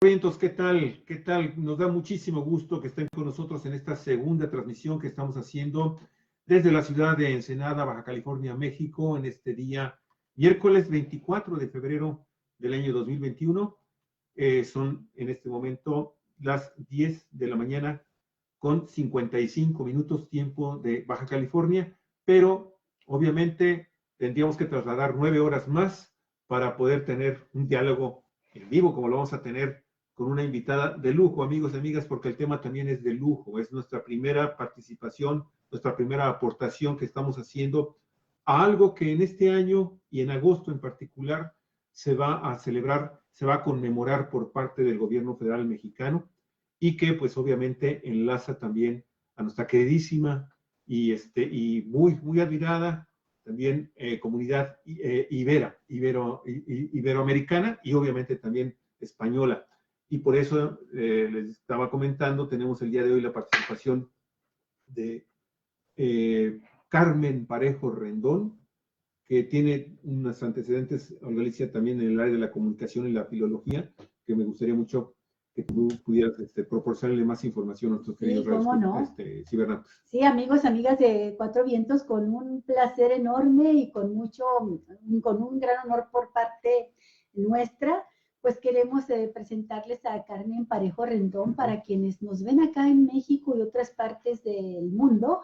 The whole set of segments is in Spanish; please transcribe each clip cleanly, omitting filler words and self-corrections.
Vientos, ¿qué tal? ¿Qué tal? Nos da muchísimo gusto que estén con nosotros en esta segunda transmisión que estamos haciendo desde la ciudad de Ensenada, Baja California, México, en este día, miércoles 24 de febrero del año 2021. Son en este momento las 10 de la mañana con 55 minutos tiempo de Baja California, pero obviamente tendríamos que trasladar 9 horas más para poder tener un diálogo en vivo, como lo vamos a tener con una invitada de lujo, amigos y amigas, porque el tema también es de lujo, es nuestra primera participación, nuestra primera aportación que estamos haciendo a algo que en este año y en agosto en particular se va a celebrar, se va a conmemorar por parte del gobierno federal mexicano y que pues obviamente enlaza también a nuestra queridísima y muy admirada también comunidad iberoamericana y obviamente también española. Y por eso les estaba comentando, tenemos el día de hoy la participación de Carmen Parejo Rendón, que tiene unos antecedentes, Olga Alicia, también en el área de la comunicación y la filología, que me gustaría mucho que tú pudieras proporcionarle más información a nuestros queridos cibernautas. Sí, amigos, amigas de Cuatro Vientos, con un placer enorme y con un gran honor por parte nuestra, pues queremos presentarles a Carmen Parejo Rendón para quienes nos ven acá en México y otras partes del mundo,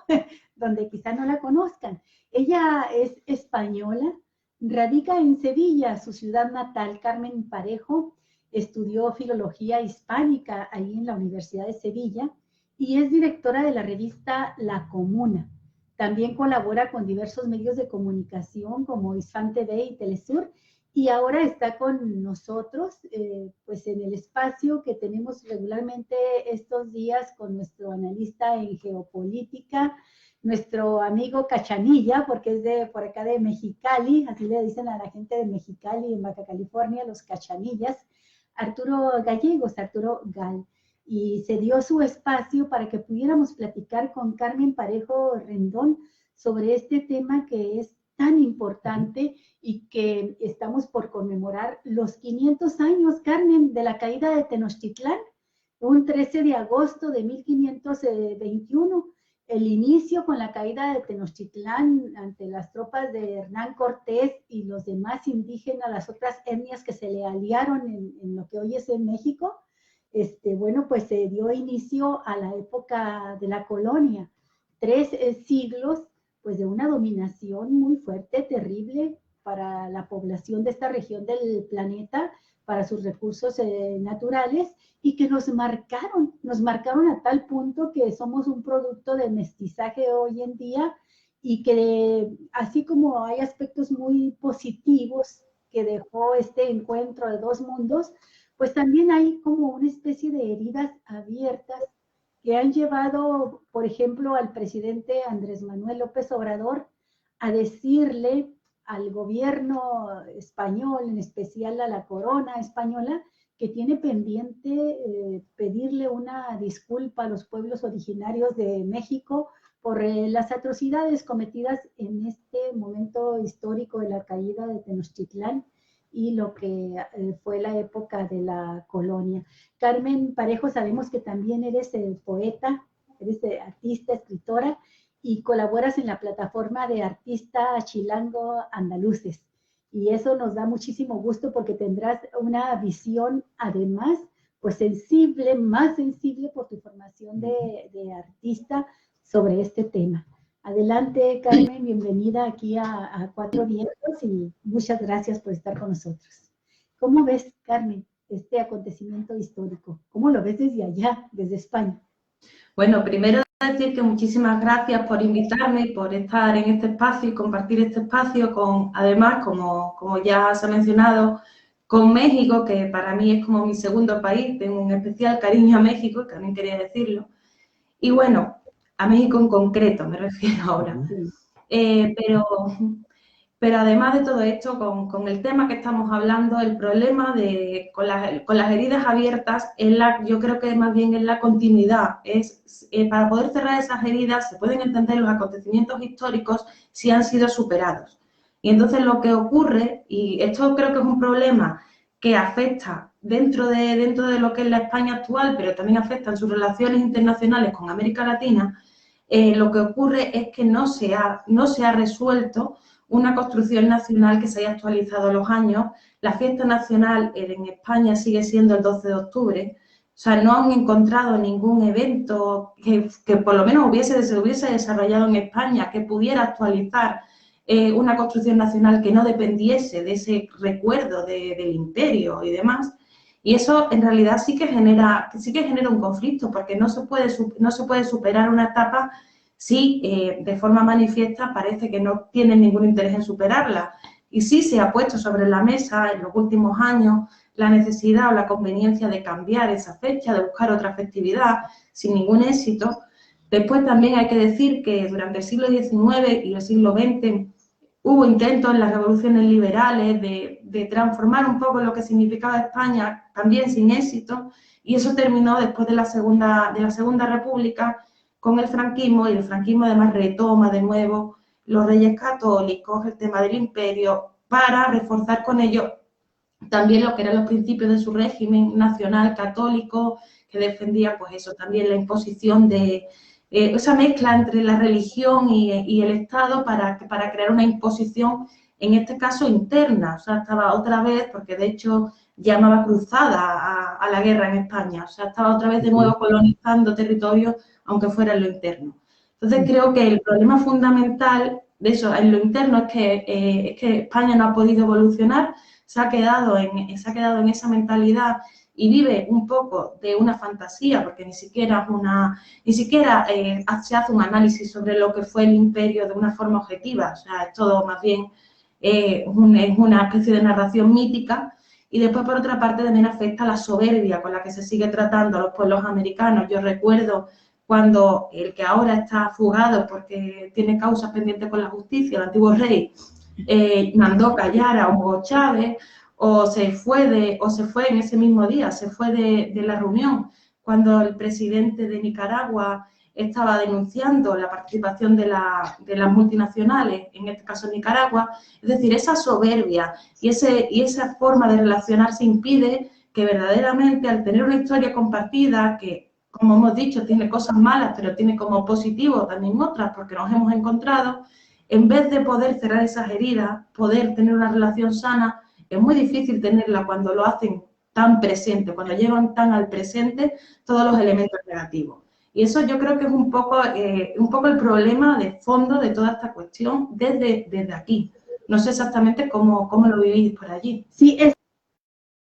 donde quizá no la conozcan. Ella es española, radica en Sevilla, su ciudad natal. Carmen Parejo estudió filología hispánica ahí en la Universidad de Sevilla y es directora de la revista La Comuna. También colabora con diversos medios de comunicación como Hispan TV y Telesur, y ahora está con nosotros pues en el espacio que tenemos regularmente estos días con nuestro analista en geopolítica, nuestro amigo Cachanilla, porque es de por acá de Mexicali, así le dicen a la gente de Mexicali en Baja California, los Cachanillas, Arturo Gallegos, Arturo Gal, y se dio su espacio para que pudiéramos platicar con Carmen Parejo Rendón sobre este tema que es tan importante y que estamos por conmemorar los 500 años, Carmen, de la caída de Tenochtitlán, un 13 de agosto de 1521, el inicio con la caída de Tenochtitlán ante las tropas de Hernán Cortés y los demás indígenas, las otras etnias que se le aliaron en lo que hoy es en México. Bueno, pues se dio inicio a la época de la colonia, 3 siglos pues de una dominación muy fuerte, terrible para la población de esta región del planeta, para sus recursos naturales, y que nos marcaron a tal punto que somos un producto de mestizaje hoy en día, y que así como hay aspectos muy positivos que dejó este encuentro de dos mundos, pues también hay como una especie de heridas abiertas que han llevado, por ejemplo, al presidente Andrés Manuel López Obrador a decirle al gobierno español, en especial a la corona española, que tiene pendiente pedirle una disculpa a los pueblos originarios de México por las atrocidades cometidas en este momento histórico de la caída de Tenochtitlán y lo que fue la época de la colonia. Carmen Parejo, sabemos que también eres poeta, eres artista, escritora, y colaboras en la plataforma de Artistas Chilango Andaluces. Y eso nos da muchísimo gusto porque tendrás una visión, además, pues sensible, más sensible por tu formación de artista sobre este tema. Adelante, Carmen, bienvenida aquí a Cuatro Vientos y muchas gracias por estar con nosotros. ¿Cómo ves, Carmen, este acontecimiento histórico? ¿Cómo lo ves desde allá, desde España? Bueno, primero decir que muchísimas gracias por invitarme y por estar en este espacio y compartir este espacio con, además, como ya se ha mencionado, con México, que para mí es como mi segundo país, tengo un especial cariño a México, que también quería decirlo. Y bueno, a México en concreto me refiero ahora. Pero además de todo esto, con el tema que estamos hablando, el problema con las heridas abiertas, yo creo que más bien es la continuidad. Para poder cerrar esas heridas se pueden entender los acontecimientos históricos si han sido superados. Y entonces lo que ocurre, y esto creo que es un problema que afecta dentro de lo que es la España actual, pero también afecta en sus relaciones internacionales con América Latina, lo que ocurre es que no se ha resuelto una construcción nacional que se haya actualizado a los años. La fiesta nacional en España sigue siendo el 12 de octubre. O sea, no han encontrado ningún evento que por lo menos se hubiese desarrollado en España que pudiera actualizar una construcción nacional que no dependiese de ese recuerdo del imperio y demás. Y eso en realidad sí que genera un conflicto, porque no se puede superar una etapa si de forma manifiesta parece que no tienen ningún interés en superarla. Y sí se ha puesto sobre la mesa en los últimos años la necesidad o la conveniencia de cambiar esa fecha, de buscar otra festividad, sin ningún éxito. Después también hay que decir que durante el siglo XIX y el siglo XX hubo intentos en las revoluciones liberales de transformar un poco lo que significaba España, también sin éxito, y eso terminó después de la Segunda República con el franquismo, y el franquismo además retoma de nuevo los reyes católicos, el tema del imperio, para reforzar con ello también lo que eran los principios de su régimen nacional católico, que defendía pues eso, también la imposición de esa mezcla entre la religión y el Estado para crear una imposición, en este caso interna. O sea, estaba otra vez, porque de hecho llamaba cruzada a la guerra en España, o sea, estaba otra vez de nuevo colonizando territorios, aunque fuera en lo interno. Entonces creo que el problema fundamental de eso, en lo interno, es que España no ha podido evolucionar, se ha quedado en esa mentalidad y vive un poco de una fantasía, porque ni siquiera se hace un análisis sobre lo que fue el imperio de una forma objetiva. O sea, es todo más bien es una especie de narración mítica. Y después, por otra parte, también afecta la soberbia con la que se sigue tratando a los pueblos americanos. Yo recuerdo cuando el que ahora está fugado porque tiene causas pendientes con la justicia, el antiguo rey, mandó callar a Hugo Chávez, o se fue en ese mismo día, se fue de la reunión cuando el presidente de Nicaragua estaba denunciando la participación de las multinacionales, en este caso en Nicaragua. Es decir, esa soberbia y esa forma de relacionarse impide que verdaderamente, al tener una historia compartida que, como hemos dicho, tiene cosas malas, pero tiene como positivo también otras, porque nos hemos encontrado, en vez de poder cerrar esas heridas, poder tener una relación sana, es muy difícil tenerla cuando lo hacen tan presente, cuando llevan tan al presente todos los elementos negativos. Y eso yo creo que es un poco el problema de fondo de toda esta cuestión desde aquí. No sé exactamente cómo lo vivís por allí. Sí,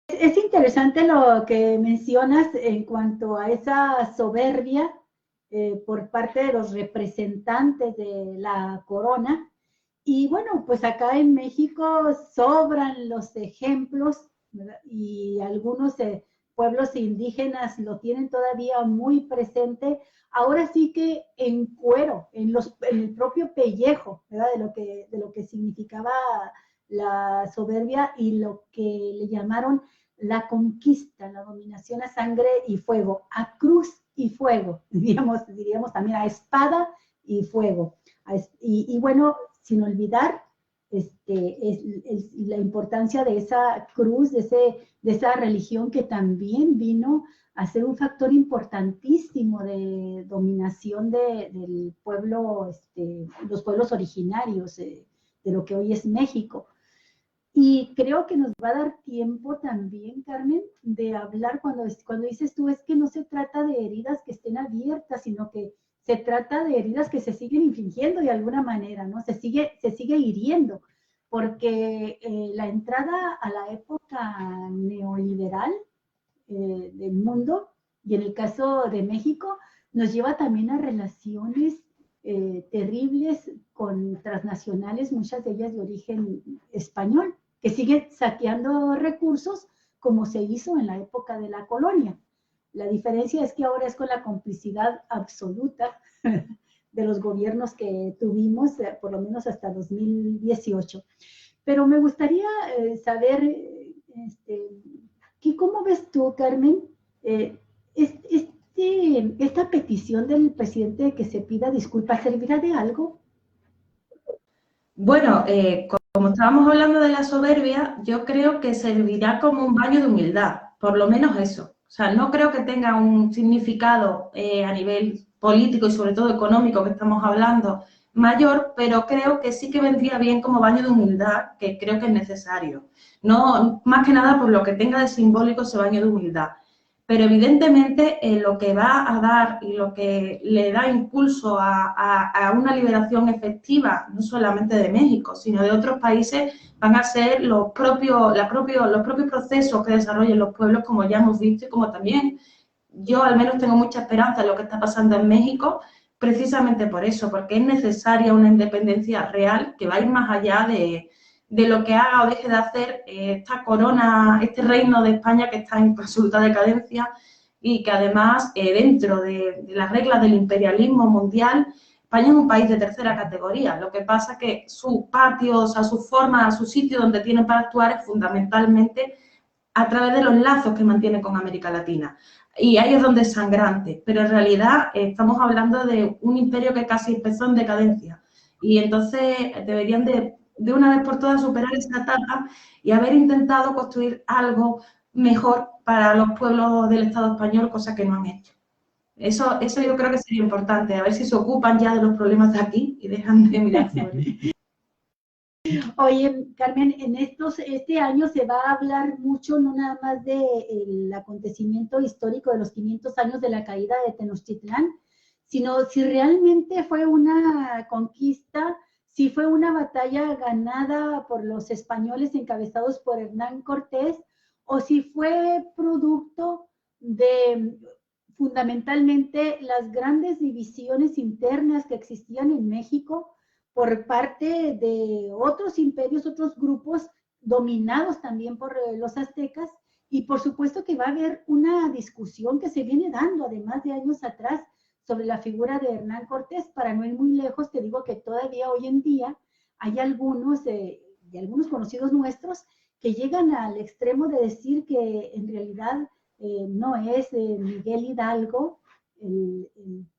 es interesante lo que mencionas en cuanto a esa soberbia por parte de los representantes de la corona. Y bueno, pues acá en México sobran los ejemplos, ¿verdad? Y algunos pueblos indígenas lo tienen todavía muy presente. Ahora sí que en cuero, en el propio pellejo, ¿verdad? De lo que significaba la soberbia y lo que le llamaron la conquista, la dominación a sangre y fuego, a cruz y fuego, diríamos también a espada y fuego. Y bueno, sin olvidar la importancia de esa cruz, de esa religión que también vino a ser un factor importantísimo de dominación del pueblo, los pueblos originarios de lo que hoy es México. Y creo que nos va a dar tiempo también, Carmen, de hablar cuando dices tú, es que no se trata de heridas que estén abiertas, sino que se trata de heridas que se siguen infligiendo de alguna manera, ¿no? Se sigue hiriendo, porque la entrada a la época neoliberal del mundo, y en el caso de México, nos lleva también a relaciones terribles con transnacionales, muchas de ellas de origen español, que siguen saqueando recursos como se hizo en la época de la colonia. La diferencia es que ahora es con la complicidad absoluta de los gobiernos que tuvimos, por lo menos hasta 2018. Pero me gustaría saber, ¿cómo ves tú, Carmen, esta petición del presidente de que se pida disculpas, servirá de algo? Bueno, como estábamos hablando de la soberbia, yo creo que servirá como un baño de humildad, por lo menos eso. O sea, no creo que tenga un significado a nivel político y sobre todo económico que estamos hablando mayor, pero creo que sí que vendría bien como baño de humildad, que creo que es necesario. No, más que nada por lo que tenga de simbólico ese baño de humildad. Pero evidentemente lo que va a dar y lo que le da impulso a una liberación efectiva, no solamente de México, sino de otros países, van a ser los propios procesos que desarrollen los pueblos, como ya hemos visto, y como también yo al menos tengo mucha esperanza en lo que está pasando en México, precisamente por eso, porque es necesaria una independencia real que va a ir más allá de lo que haga o deje de hacer esta corona, este reino de España que está en absoluta decadencia y que además dentro de las reglas del imperialismo mundial, España es un país de tercera categoría. Lo que pasa es que sus patios, a sus formas, a su sitio donde tienen para actuar es fundamentalmente a través de los lazos que mantiene con América Latina. Y ahí es donde es sangrante, pero en realidad estamos hablando de un imperio que casi empezó en decadencia. Y entonces deberían de una vez por todas superar esa etapa y haber intentado construir algo mejor para los pueblos del Estado español, cosa que no han hecho. Eso yo creo que sería importante, a ver si se ocupan ya de los problemas de aquí y dejan de mirar fuera. Oye, Carmen, este año se va a hablar mucho, no nada más del acontecimiento histórico de los 500 años de la caída de Tenochtitlán, sino si realmente fue una conquista, si fue una batalla ganada por los españoles encabezados por Hernán Cortés, o si fue producto de fundamentalmente las grandes divisiones internas que existían en México por parte de otros imperios, otros grupos dominados también por los aztecas, y por supuesto que va a haber una discusión que se viene dando, además de años atrás, sobre la figura de Hernán Cortés. Para no ir muy lejos, te digo que todavía hoy en día hay algunos, de algunos conocidos nuestros, que llegan al extremo de decir que en realidad no es Miguel Hidalgo el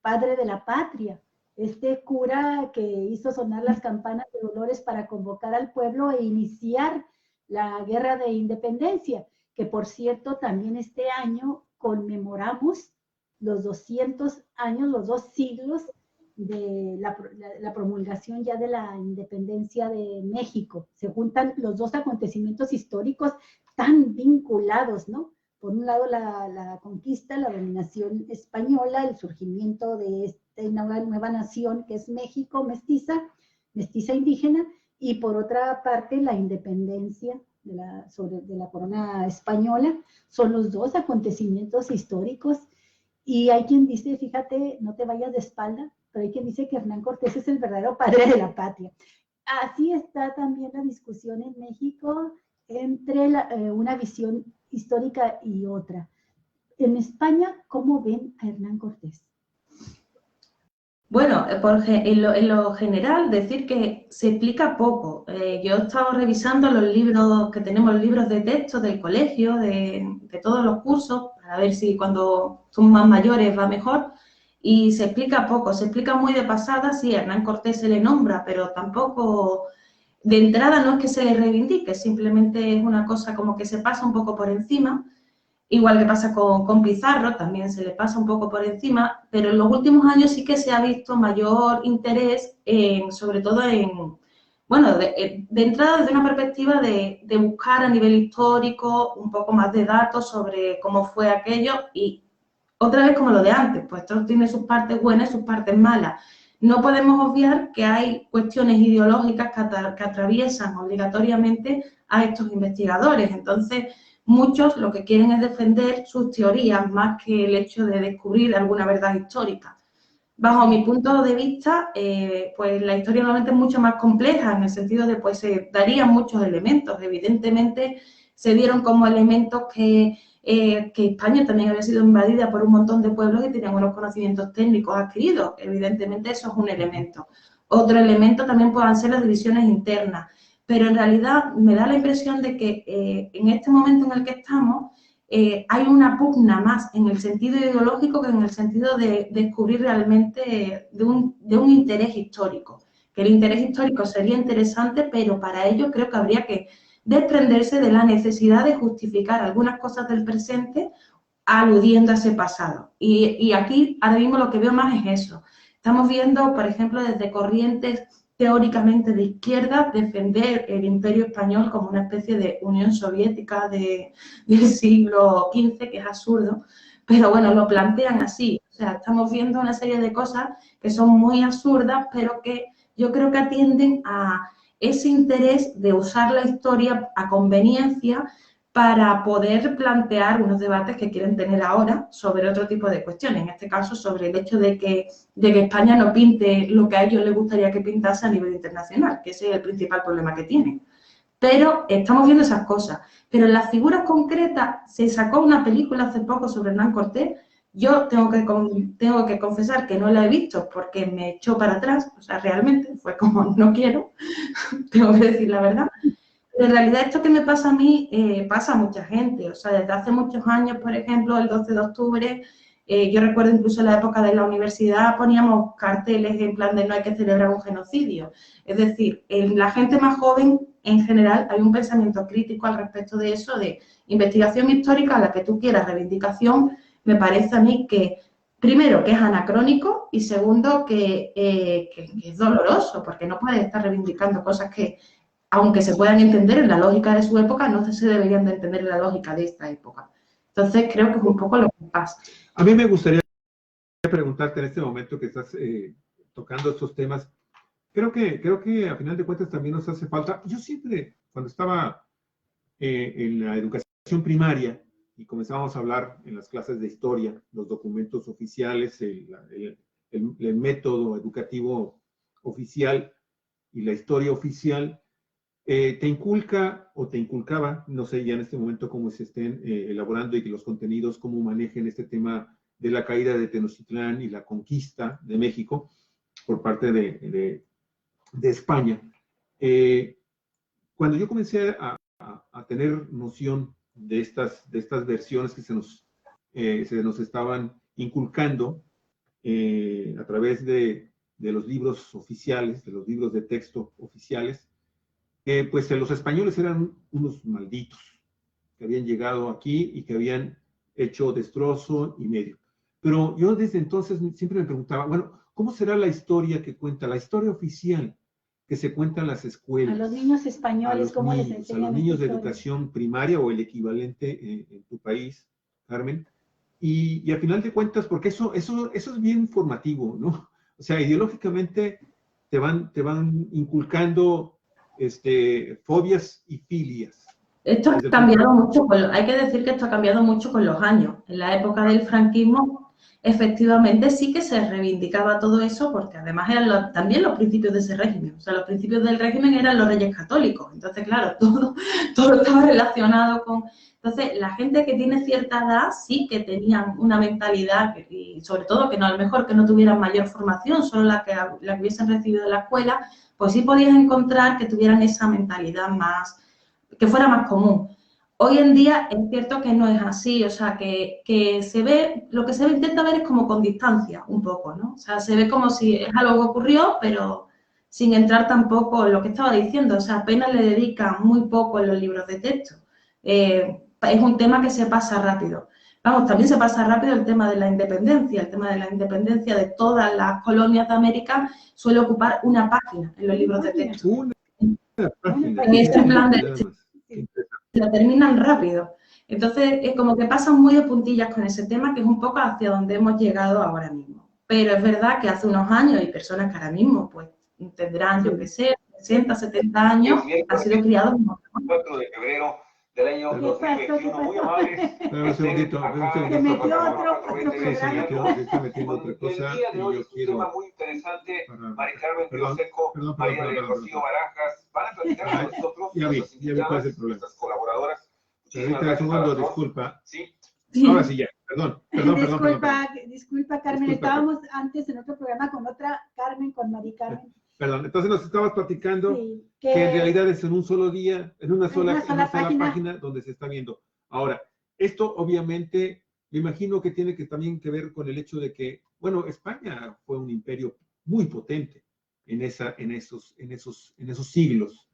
padre de la patria, este cura que hizo sonar las campanas de Dolores para convocar al pueblo e iniciar la guerra de independencia, que por cierto también este año conmemoramos los 200 años, los 2 siglos de la promulgación ya de la independencia de México. Se juntan los dos acontecimientos históricos tan vinculados, ¿no? Por un lado la conquista, la dominación española, el surgimiento de esta nueva nación que es México, mestiza indígena, y por otra parte la independencia de la corona española. Son los dos acontecimientos históricos, y hay quien dice, fíjate, no te vayas de espalda, pero hay quien dice que Hernán Cortés es el verdadero padre de la patria. Así está también la discusión en México entre una visión histórica y otra. En España, ¿cómo ven a Hernán Cortés? Bueno, en lo general, decir que se explica poco. Yo he estado revisando los libros que tenemos, libros de texto del colegio, de todos los cursos, para ver si cuando son más mayores va mejor, y se explica poco, se explica muy de pasada. Sí, a Hernán Cortés se le nombra, pero tampoco, de entrada no es que se le reivindique, simplemente es una cosa como que se pasa un poco por encima. Igual que pasa con Pizarro, también se le pasa un poco por encima, pero en los últimos años sí que se ha visto mayor interés, sobre todo bueno, de entrada desde una perspectiva de buscar a nivel histórico un poco más de datos sobre cómo fue aquello, y otra vez como lo de antes, pues esto tiene sus partes buenas y sus partes malas. No podemos obviar que hay cuestiones ideológicas que atraviesan obligatoriamente a estos investigadores. Entonces, muchos lo que quieren es defender sus teorías más que el hecho de descubrir alguna verdad histórica. Bajo mi punto de vista, pues la historia normalmente es mucho más compleja, en el sentido de pues se darían muchos elementos. Evidentemente se dieron como elementos que España también había sido invadida por un montón de pueblos y tenían unos conocimientos técnicos adquiridos. Evidentemente eso es un elemento. Otro elemento también puedan ser las divisiones internas. Pero en realidad me da la impresión de que en este momento en el que estamos hay una pugna más en el sentido ideológico que en el sentido de descubrir realmente de un interés histórico. que el interés histórico sería interesante, pero para ello creo que habría que desprenderse de la necesidad de justificar algunas cosas del presente aludiendo a ese pasado. Y aquí ahora mismo lo que veo más es eso. Estamos viendo, por ejemplo, desde corrientes teóricamente de izquierda defender el Imperio Español como una especie de Unión Soviética del siglo XV, que es absurdo, pero bueno, lo plantean así. O sea, estamos viendo una serie de cosas que son muy absurdas, pero que yo creo que atienden a ese interés de usar la historia a conveniencia para poder plantear unos debates que quieren tener ahora sobre otro tipo de cuestiones, en este caso sobre el hecho de que España no pinte lo que a ellos les gustaría que pintase a nivel internacional, que ese es el principal problema que tienen. Pero estamos viendo esas cosas. Pero en las figuras concretas, se sacó una película hace poco sobre Hernán Cortés. Yo tengo que confesar que no la he visto porque me echó para atrás, o sea, realmente fue como no quiero, tengo que decir la verdad. En realidad esto que me pasa a mí pasa a mucha gente, o sea, desde hace muchos años, por ejemplo, el 12 de octubre, yo recuerdo incluso en la época de la universidad poníamos carteles en plan de no hay que celebrar un genocidio. Es decir, en la gente más joven, en general, hay un pensamiento crítico al respecto de eso, de investigación histórica, a la que tú quieras, reivindicación, me parece a mí que, primero, que es anacrónico y segundo, que es doloroso, porque no puedes estar reivindicando cosas que, aunque se puedan entender en la lógica de su época, no se deberían de entender en la lógica de esta época. Entonces, creo que es un poco lo que pasa. A mí me gustaría preguntarte en este momento que estás tocando estos temas. Creo que a final de cuentas también nos hace falta. Yo siempre, cuando estaba en la educación primaria y comenzábamos a hablar en las clases de historia, los documentos oficiales, el método educativo oficial y la historia oficial, te inculca o te inculcaba, no sé ya en este momento cómo se estén elaborando y que los contenidos, cómo manejen este tema de la caída de Tenochtitlán y la conquista de México por parte de España. Cuando yo comencé a tener noción de estas versiones que se nos estaban inculcando a través de los libros oficiales, de los libros de texto oficiales, pues los españoles eran unos malditos que habían llegado aquí y que habían hecho destrozo y medio. Pero yo desde entonces siempre me preguntaba, bueno, ¿cómo será la historia que cuenta, la historia oficial que se cuenta en las escuelas? A los niños españoles, ¿cómo les enseñan? A los niños de educación primaria o el equivalente en tu país, Carmen. Y a final de cuentas, porque eso es bien formativo, ¿no? O sea, ideológicamente te van inculcando fobias y filias. Esto ha cambiado mucho, hay que decir que esto ha cambiado mucho con los años. En la época del franquismo, efectivamente sí que se reivindicaba todo eso, porque además eran también los principios de ese régimen. O sea, los principios del régimen eran los reyes católicos. Entonces, claro, todo estaba relacionado con... Entonces, la gente que tiene cierta edad sí que tenían una mentalidad, y sobre todo que no, a lo mejor que no tuvieran mayor formación, solo la que hubiesen recibido de la escuela, pues sí podías encontrar que tuvieran esa mentalidad más, que fuera más común. Hoy en día es cierto que no es así, o sea, que se ve, lo que se intenta ver es como con distancia, un poco, ¿no? O sea, se ve como si es algo que ocurrió, pero sin entrar tampoco en lo que estaba diciendo, o sea, apenas le dedican muy poco en los libros de texto. Es un tema que se pasa rápido. Vamos, también se pasa rápido el tema de la independencia. El tema de la independencia de todas las colonias de América suele ocupar una página en los libros de texto. Una página. En ese plan de... la terminan rápido. Entonces, es como que pasan muy de puntillas con ese tema, que es un poco hacia donde hemos llegado ahora mismo. Pero es verdad que hace unos años hay personas que ahora mismo pues tendrán, yo qué sé, 60, 70 años, han sido criados en 4 de febrero del año 2021, muy amables. Un segundito, Se metió otro sí, se está metiendo otra cosa. El día de hoy y yo es un quiero... tema muy interesante. Mari Carmen Pioseco, María del Rocío Barajas, van a platicar con nosotros. Ya vi cuál es el problema. Nuestras colaboradoras. Ahorita un segundo, disculpa. Sí. Ahora sí ya, perdón. Disculpa, Carmen, estábamos antes en otro programa con otra Carmen, con Mari Carmen. Perdón, entonces nos estabas platicando Sí, que en realidad es en un solo día, en una sola página donde se está viendo. Ahora, esto obviamente, me imagino que tiene también que ver con el hecho de que, bueno, España fue un imperio muy potente en esos siglos.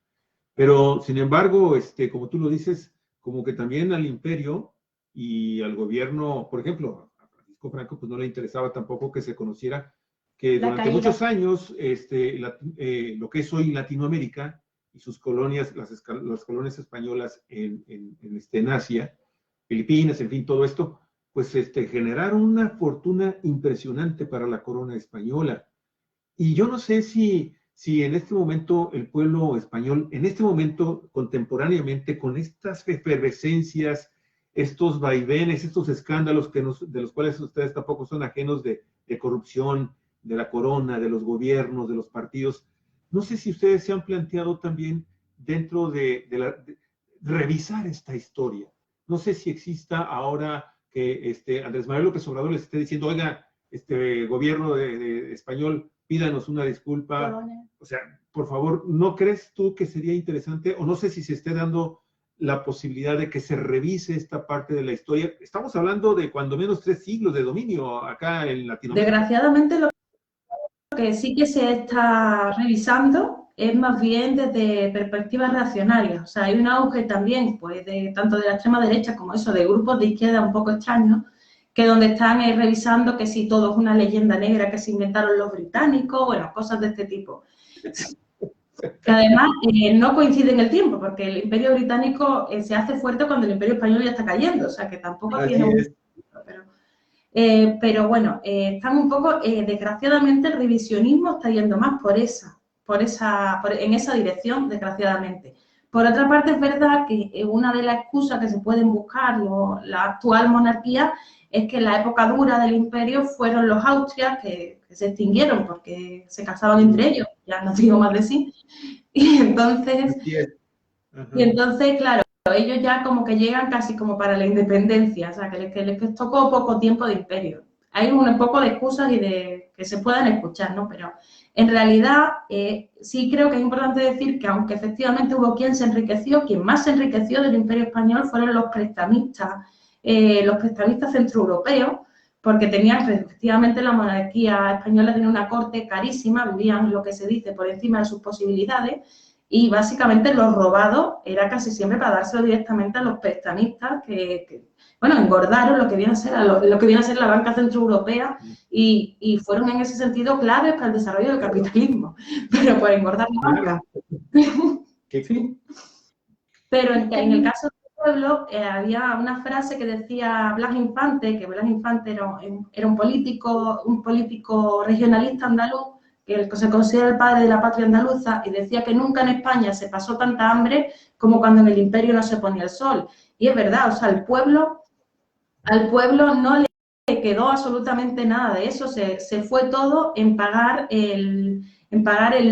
Pero, sin embargo, como tú lo dices, como que también al imperio y al gobierno, por ejemplo, a Francisco Franco, pues no le interesaba tampoco que se conociera que durante muchos años lo que es hoy Latinoamérica y sus colonias, las colonias españolas en Asia, Filipinas, en fin, todo esto, pues generaron una fortuna impresionante para la corona española. Y yo no sé si en este momento el pueblo español, en este momento contemporáneamente, con estas efervescencias, estos vaivenes, estos escándalos de los cuales ustedes tampoco son ajenos de corrupción, de la corona, de los gobiernos, de los partidos, no sé si ustedes se han planteado también dentro de revisar esta historia. No sé si exista ahora que Andrés Manuel López Obrador les esté diciendo, oiga, gobierno de español, pídanos una disculpa. O sea, por favor, ¿no crees tú que sería interesante, o no sé si se esté dando la posibilidad de que se revise esta parte de la historia? Estamos hablando de cuando menos 3 siglos de dominio acá en Latinoamérica. Desgraciadamente, lo que sí que se está revisando es más bien desde perspectivas reaccionarias. O sea, hay un auge también, pues, tanto de la extrema derecha como eso, de grupos de izquierda un poco extraños, que donde están revisando que si todo es una leyenda negra que se inventaron los británicos, bueno, cosas de este tipo. Que además no coincide en el tiempo, porque el Imperio Británico se hace fuerte cuando el Imperio Español ya está cayendo, o sea que tampoco tiene un... Pero bueno, están un poco, desgraciadamente el revisionismo está yendo más en esa dirección, desgraciadamente. Por otra parte, es verdad que una de las excusas que se pueden buscar la actual monarquía es que en la época dura del imperio fueron los Austrias que se extinguieron porque se casaban entre ellos, ya no digo más de sí. Y entonces, claro, ellos ya como que llegan casi como para la independencia, o sea, que les tocó poco tiempo de imperio. Hay un poco de excusas y de que se puedan escuchar, ¿no? Pero en realidad sí creo que es importante decir que aunque efectivamente hubo quien se enriqueció, quien más se enriqueció del imperio español fueron los prestamistas centroeuropeos, porque tenían, efectivamente, la monarquía española tenía una corte carísima, vivían lo que se dice por encima de sus posibilidades, y básicamente los robados era casi siempre para dárselo directamente a los prestamistas bueno, engordaron lo que viene a ser la banca centroeuropea y fueron en ese sentido claves para el desarrollo del capitalismo, pero por engordar la banca. Sí. Pero en el caso del pueblo había una frase que decía Blas Infante, que Blas Infante era un político regionalista andaluz, que se considera el padre de la patria andaluza, y decía que nunca en España se pasó tanta hambre como cuando en el imperio no se ponía el sol. Y es verdad, o sea, al pueblo no le quedó absolutamente nada de eso, se fue todo en pagar el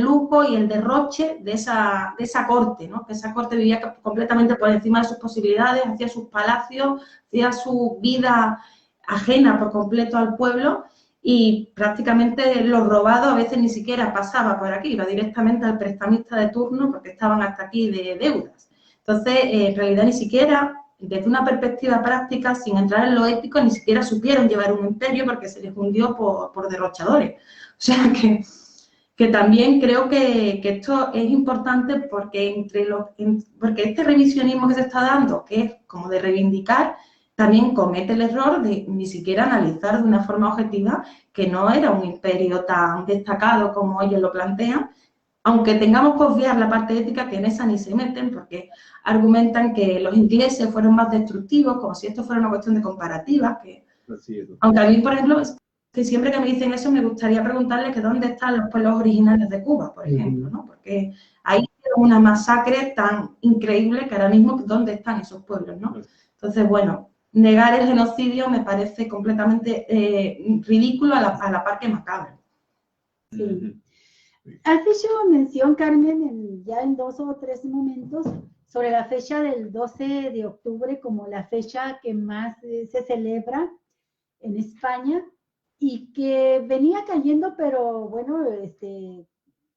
lujo y el derroche de esa corte, ¿no? Que esa corte vivía completamente por encima de sus posibilidades, hacía sus palacios, hacía su vida ajena por completo al pueblo, y prácticamente lo robado a veces ni siquiera pasaba por aquí, iba directamente al prestamista de turno porque estaban hasta aquí de deudas. Entonces, en realidad ni siquiera, desde una perspectiva práctica, sin entrar en lo ético, ni siquiera supieron llevar un imperio porque se les hundió por derrochadores. O sea que también creo que esto es importante porque porque este revisionismo que se está dando, que es como de reivindicar, también comete el error de ni siquiera analizar de una forma objetiva que no era un imperio tan destacado como ellos lo plantean, aunque tengamos que obviar la parte ética, que en esa ni se meten, porque argumentan que los ingleses fueron más destructivos, como si esto fuera una cuestión de comparativa, aunque a mí, por ejemplo, que siempre que me dicen eso me gustaría preguntarles que dónde están los pueblos originarios de Cuba, por ejemplo, ¿no? Porque ahí hay una masacre tan increíble que ahora mismo, ¿dónde están esos pueblos, no? Entonces, bueno, negar el genocidio me parece completamente ridículo a la par que macabro. Sí. Has hecho mención, Carmen, ya en 2 o 3 momentos, sobre la fecha del 12 de octubre como la fecha que más se celebra en España y que venía cayendo, pero bueno,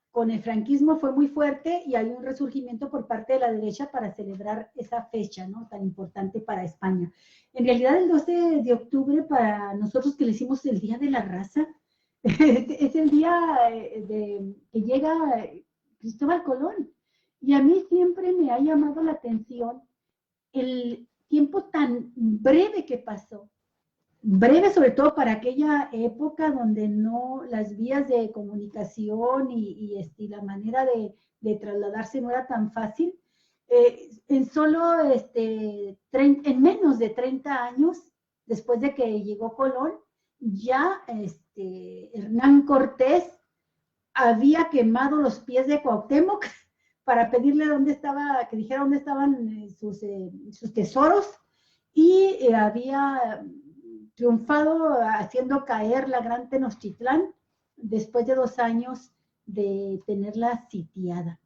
con el franquismo fue muy fuerte y hay un resurgimiento por parte de la derecha para celebrar esa fecha, ¿no? Tan importante para España. En realidad, el 12 de octubre, para nosotros que le hicimos el Día de la Raza, Es el día que llega Cristóbal Colón. Y a mí siempre me ha llamado la atención el tiempo tan breve que pasó. Breve sobre todo para aquella época donde no las vías de comunicación y la manera de trasladarse no era tan fácil. En solo en menos de 30 años después de que llegó Colón, ya Hernán Cortés había quemado los pies de Cuauhtémoc para pedirle dónde estaba, que dijera dónde estaban sus tesoros, y había triunfado haciendo caer la gran Tenochtitlán después de 2 años de tenerla sitiada.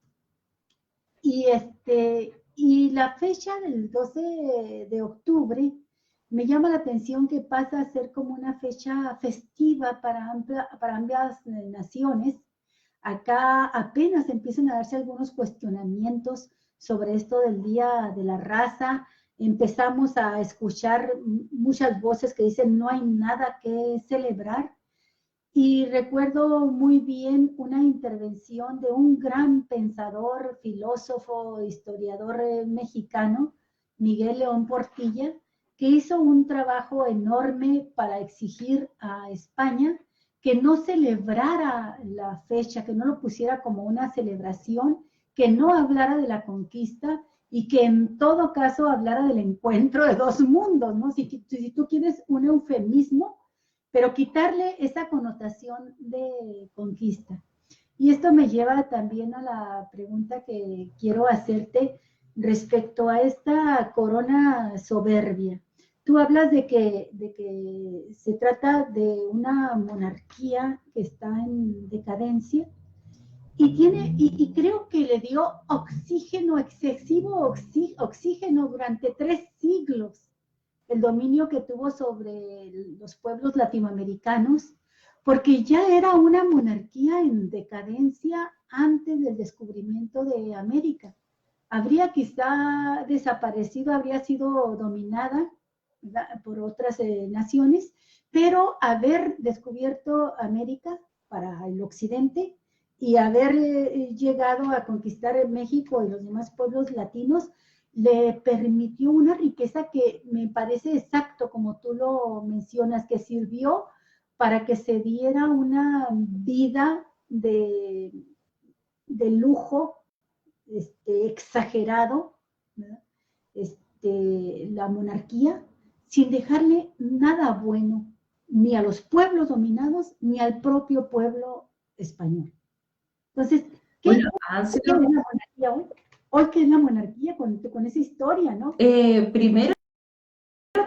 Y la fecha del 12 de octubre me llama la atención que pasa a ser como una fecha festiva para ambas naciones. Acá apenas empiezan a darse algunos cuestionamientos sobre esto del Día de la Raza. Empezamos a escuchar muchas voces que dicen no hay nada que celebrar. Y recuerdo muy bien una intervención de un gran pensador, filósofo, historiador mexicano, Miguel León Portilla, que hizo un trabajo enorme para exigir a España que no celebrara la fecha, que no lo pusiera como una celebración, que no hablara de la conquista y que en todo caso hablara del encuentro de dos mundos, ¿no? Si tú quieres un eufemismo, pero quitarle esa connotación de conquista. Y esto me lleva también a la pregunta que quiero hacerte respecto a esta corona soberbia. Tú hablas de que se trata de una monarquía que está en decadencia y creo que le dio oxígeno, excesivo oxígeno durante 3 siglos el dominio que tuvo sobre los pueblos latinoamericanos, porque ya era una monarquía en decadencia antes del descubrimiento de América. Habría quizá desaparecido, habría sido dominada, ¿verdad?, por otras naciones, pero haber descubierto América para el occidente y haber llegado a conquistar México y los demás pueblos latinos le permitió una riqueza que me parece exacto, como tú lo mencionas, que sirvió para que se diera una vida de lujo exagerado, ¿verdad? La monarquía, sin dejarle nada bueno, ni a los pueblos dominados, ni al propio pueblo español. Entonces, ¿qué es la monarquía hoy? Hoy, ¿qué es la monarquía con esa historia, no? Primero,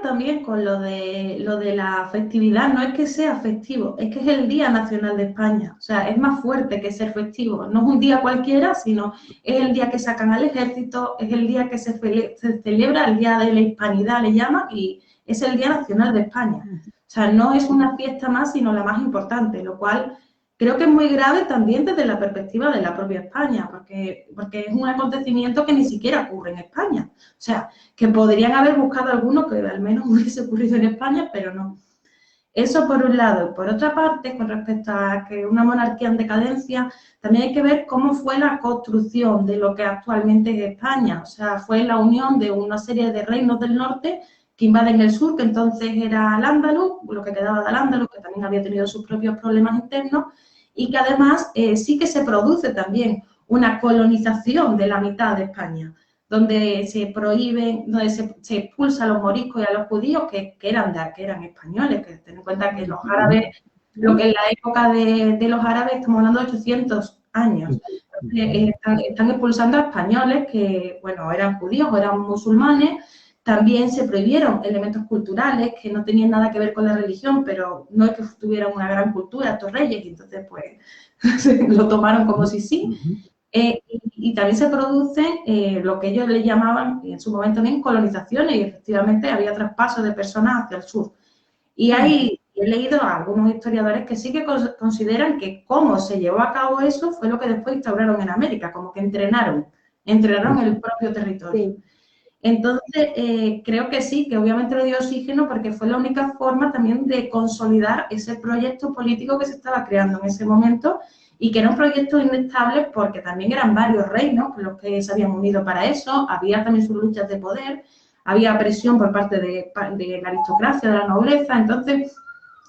también con lo de la festividad, no es que sea festivo, es que es el Día Nacional de España. O sea, es más fuerte que ser festivo. No es un día cualquiera, sino es el día que sacan al ejército, es el día que se celebra, el Día de la Hispanidad le llaman, y es el Día Nacional de España. O sea, no es una fiesta más, sino la más importante, lo cual creo que es muy grave también desde la perspectiva de la propia España, porque es un acontecimiento que ni siquiera ocurre en España. O sea, que podrían haber buscado alguno que al menos hubiese ocurrido en España, pero no. Eso por un lado. Por otra parte, con respecto a que una monarquía en decadencia, también hay que ver cómo fue la construcción de lo que actualmente es España. O sea, fue la unión de una serie de reinos del norte que invaden el sur, que entonces era Al-Ándalus, lo que quedaba de Al-Ándalus, que también había tenido sus propios problemas internos, y que además sí que se produce también una colonización de la mitad de España, donde se prohíben, donde se expulsa a los moriscos y a los judíos que eran españoles, que ten en cuenta que los árabes, lo que en la época de los árabes, estamos hablando de 800 años, están expulsando a españoles que, bueno, eran judíos o eran musulmanes. También se prohibieron elementos culturales que no tenían nada que ver con la religión, pero no es que tuvieran una gran cultura estos reyes, y entonces pues lo tomaron como si sí. Y también se producen lo que ellos le llamaban en su momento también colonizaciones, y efectivamente había traspasos de personas hacia el sur. Y ahí he leído a algunos historiadores que sí que consideran que cómo se llevó a cabo eso fue lo que después instauraron en América, como que entrenaron el propio territorio. Sí. Entonces, creo que sí, que obviamente le dio oxígeno porque fue la única forma también de consolidar ese proyecto político que se estaba creando en ese momento y que era un proyecto inestable porque también eran varios reinos los que se habían unido para eso, había también sus luchas de poder, había presión por parte de la aristocracia, de la nobleza, entonces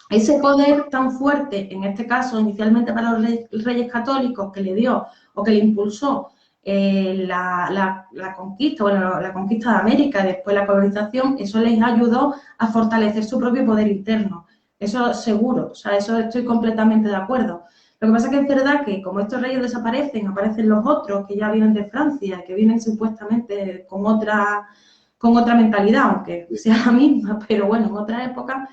ese poder tan fuerte, en este caso inicialmente para los reyes católicos, que le dio o que le impulsó la conquista, bueno, la conquista de América y después la colonización, eso les ayudó a fortalecer su propio poder interno. Eso seguro, o sea, eso estoy completamente de acuerdo. Lo que pasa es que es verdad que como estos reyes desaparecen, aparecen los otros que ya vienen de Francia, que vienen supuestamente con otra mentalidad, aunque sea la misma, pero bueno, en otra época,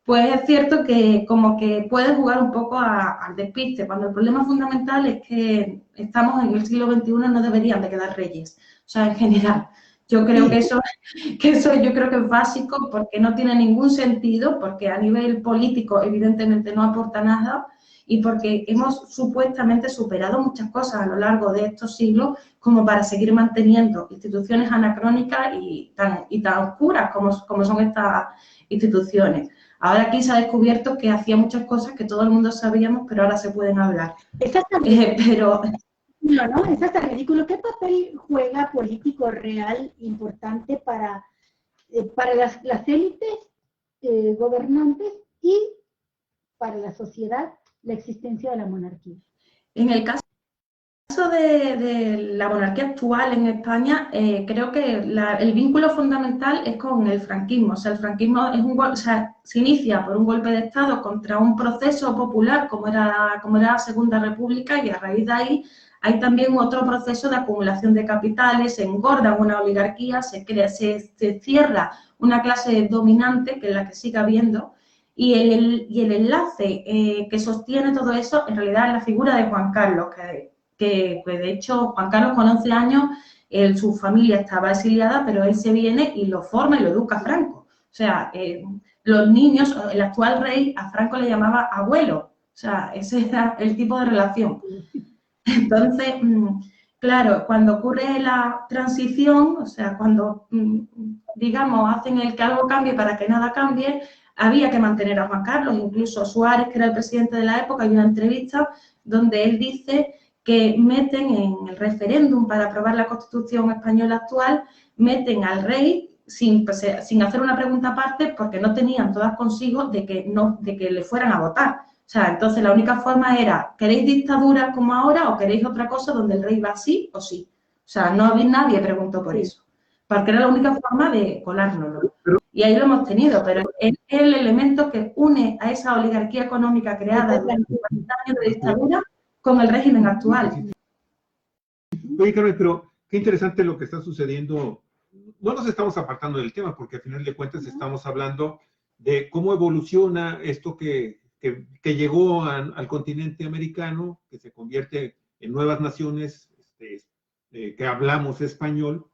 pues es cierto que como que puede jugar un poco al despiste, cuando el problema fundamental es que estamos en el siglo XXI, no deberían de quedar reyes, o sea, en general. Yo creo que eso yo creo que es básico porque no tiene ningún sentido, porque a nivel político evidentemente no aporta nada y porque hemos supuestamente superado muchas cosas a lo largo de estos siglos como para seguir manteniendo instituciones anacrónicas y tan oscuras como son estas instituciones. Ahora aquí se ha descubierto que hacía muchas cosas que todo el mundo sabíamos, pero ahora se pueden hablar. Pero no, es hasta ridículo. ¿Qué papel juega político real importante para las élites gobernantes y para la sociedad la existencia de la monarquía? En el caso de la monarquía actual en España, creo que el vínculo fundamental es con el franquismo. O sea, el franquismo se inicia por un golpe de Estado contra un proceso popular como era la Segunda República y a raíz de ahí hay también otro proceso de acumulación de capitales, se engorda una oligarquía, se cierra una clase dominante que es la que sigue habiendo. Y el enlace que sostiene todo eso en realidad es la figura de Juan Carlos, que de hecho Juan Carlos con 11 años, su familia estaba exiliada, pero él se viene y lo forma y lo educa a Franco. O sea, los niños, el actual rey a Franco le llamaba abuelo, o sea, ese era el tipo de relación. Entonces, claro, cuando ocurre la transición, o sea, cuando, digamos, hacen el que algo cambie para que nada cambie, había que mantener a Juan Carlos. Incluso Suárez, que era el presidente de la época, hay una entrevista donde él dice que meten en el referéndum para aprobar la Constitución española actual, meten al rey sin hacer una pregunta aparte porque no tenían todas consigo de que le fueran a votar. O sea, entonces la única forma era, ¿queréis dictadura como ahora o queréis otra cosa donde el rey va sí o sí? O sea, nadie preguntó por eso, porque era la única forma de colárnoslo. Y ahí lo hemos tenido, pero es el elemento que une a esa oligarquía económica creada durante 40 años de dictadura con el régimen actual. Oye, Carmen, pero qué interesante lo que está sucediendo. No nos estamos apartando del tema, porque al final de cuentas estamos hablando de cómo evoluciona esto que llegó al continente americano, que se convierte en nuevas naciones, que hablamos español,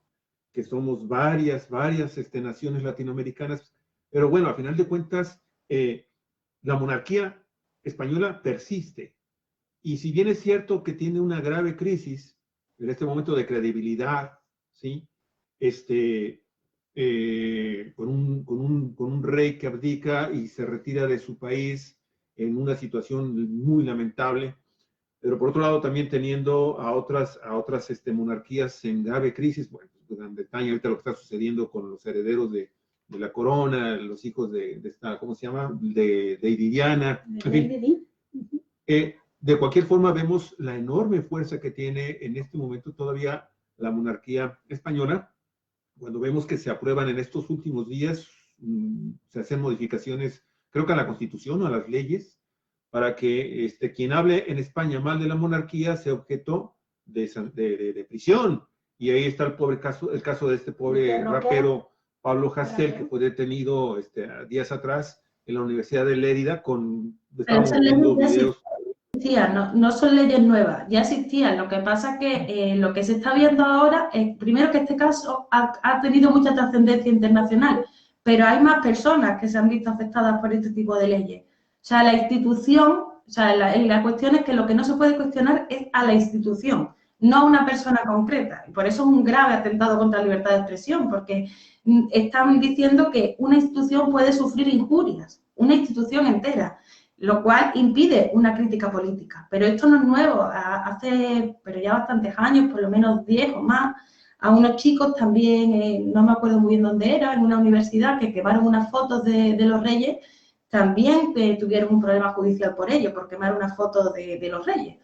que somos varias naciones latinoamericanas, pero bueno, al final de cuentas, la monarquía española persiste. Y si bien es cierto que tiene una grave crisis en este momento de credibilidad, ¿sí? Con un rey que abdica y se retira de su país en una situación muy lamentable, pero por otro lado también teniendo a otras monarquías en grave crisis. Bueno, Gran Bretaña, ahorita lo que está sucediendo con los herederos de la corona, los hijos de esta, ¿cómo se llama? De Iridiana, en fin. De cualquier forma, vemos la enorme fuerza que tiene en este momento todavía la monarquía española. Cuando vemos que se aprueban en estos últimos días, se hacen modificaciones, creo que a la Constitución o a las leyes, para que quien hable en España mal de la monarquía sea objeto de prisión. Y ahí está el caso de este pobre rapero Pablo Hasél, que fue detenido días atrás en la Universidad de Lérida con videos. No son leyes nuevas, ya existían. Lo que pasa es que lo que se está viendo ahora es, primero, que este caso ha tenido mucha trascendencia internacional, pero hay más personas que se han visto afectadas por este tipo de leyes. O sea, la institución, o sea, la cuestión es que lo que no se puede cuestionar es a la institución. no a una persona concreta. Y por eso es un grave atentado contra la libertad de expresión, porque están diciendo que una institución puede sufrir injurias, una institución entera, lo cual impide una crítica política. Pero esto no es nuevo, hace ya bastantes años, por lo menos 10 o más, a unos chicos también, no me acuerdo muy bien dónde era, en una universidad, que quemaron unas fotos de los reyes, también tuvieron un problema judicial por ello, por quemar unas fotos de los reyes.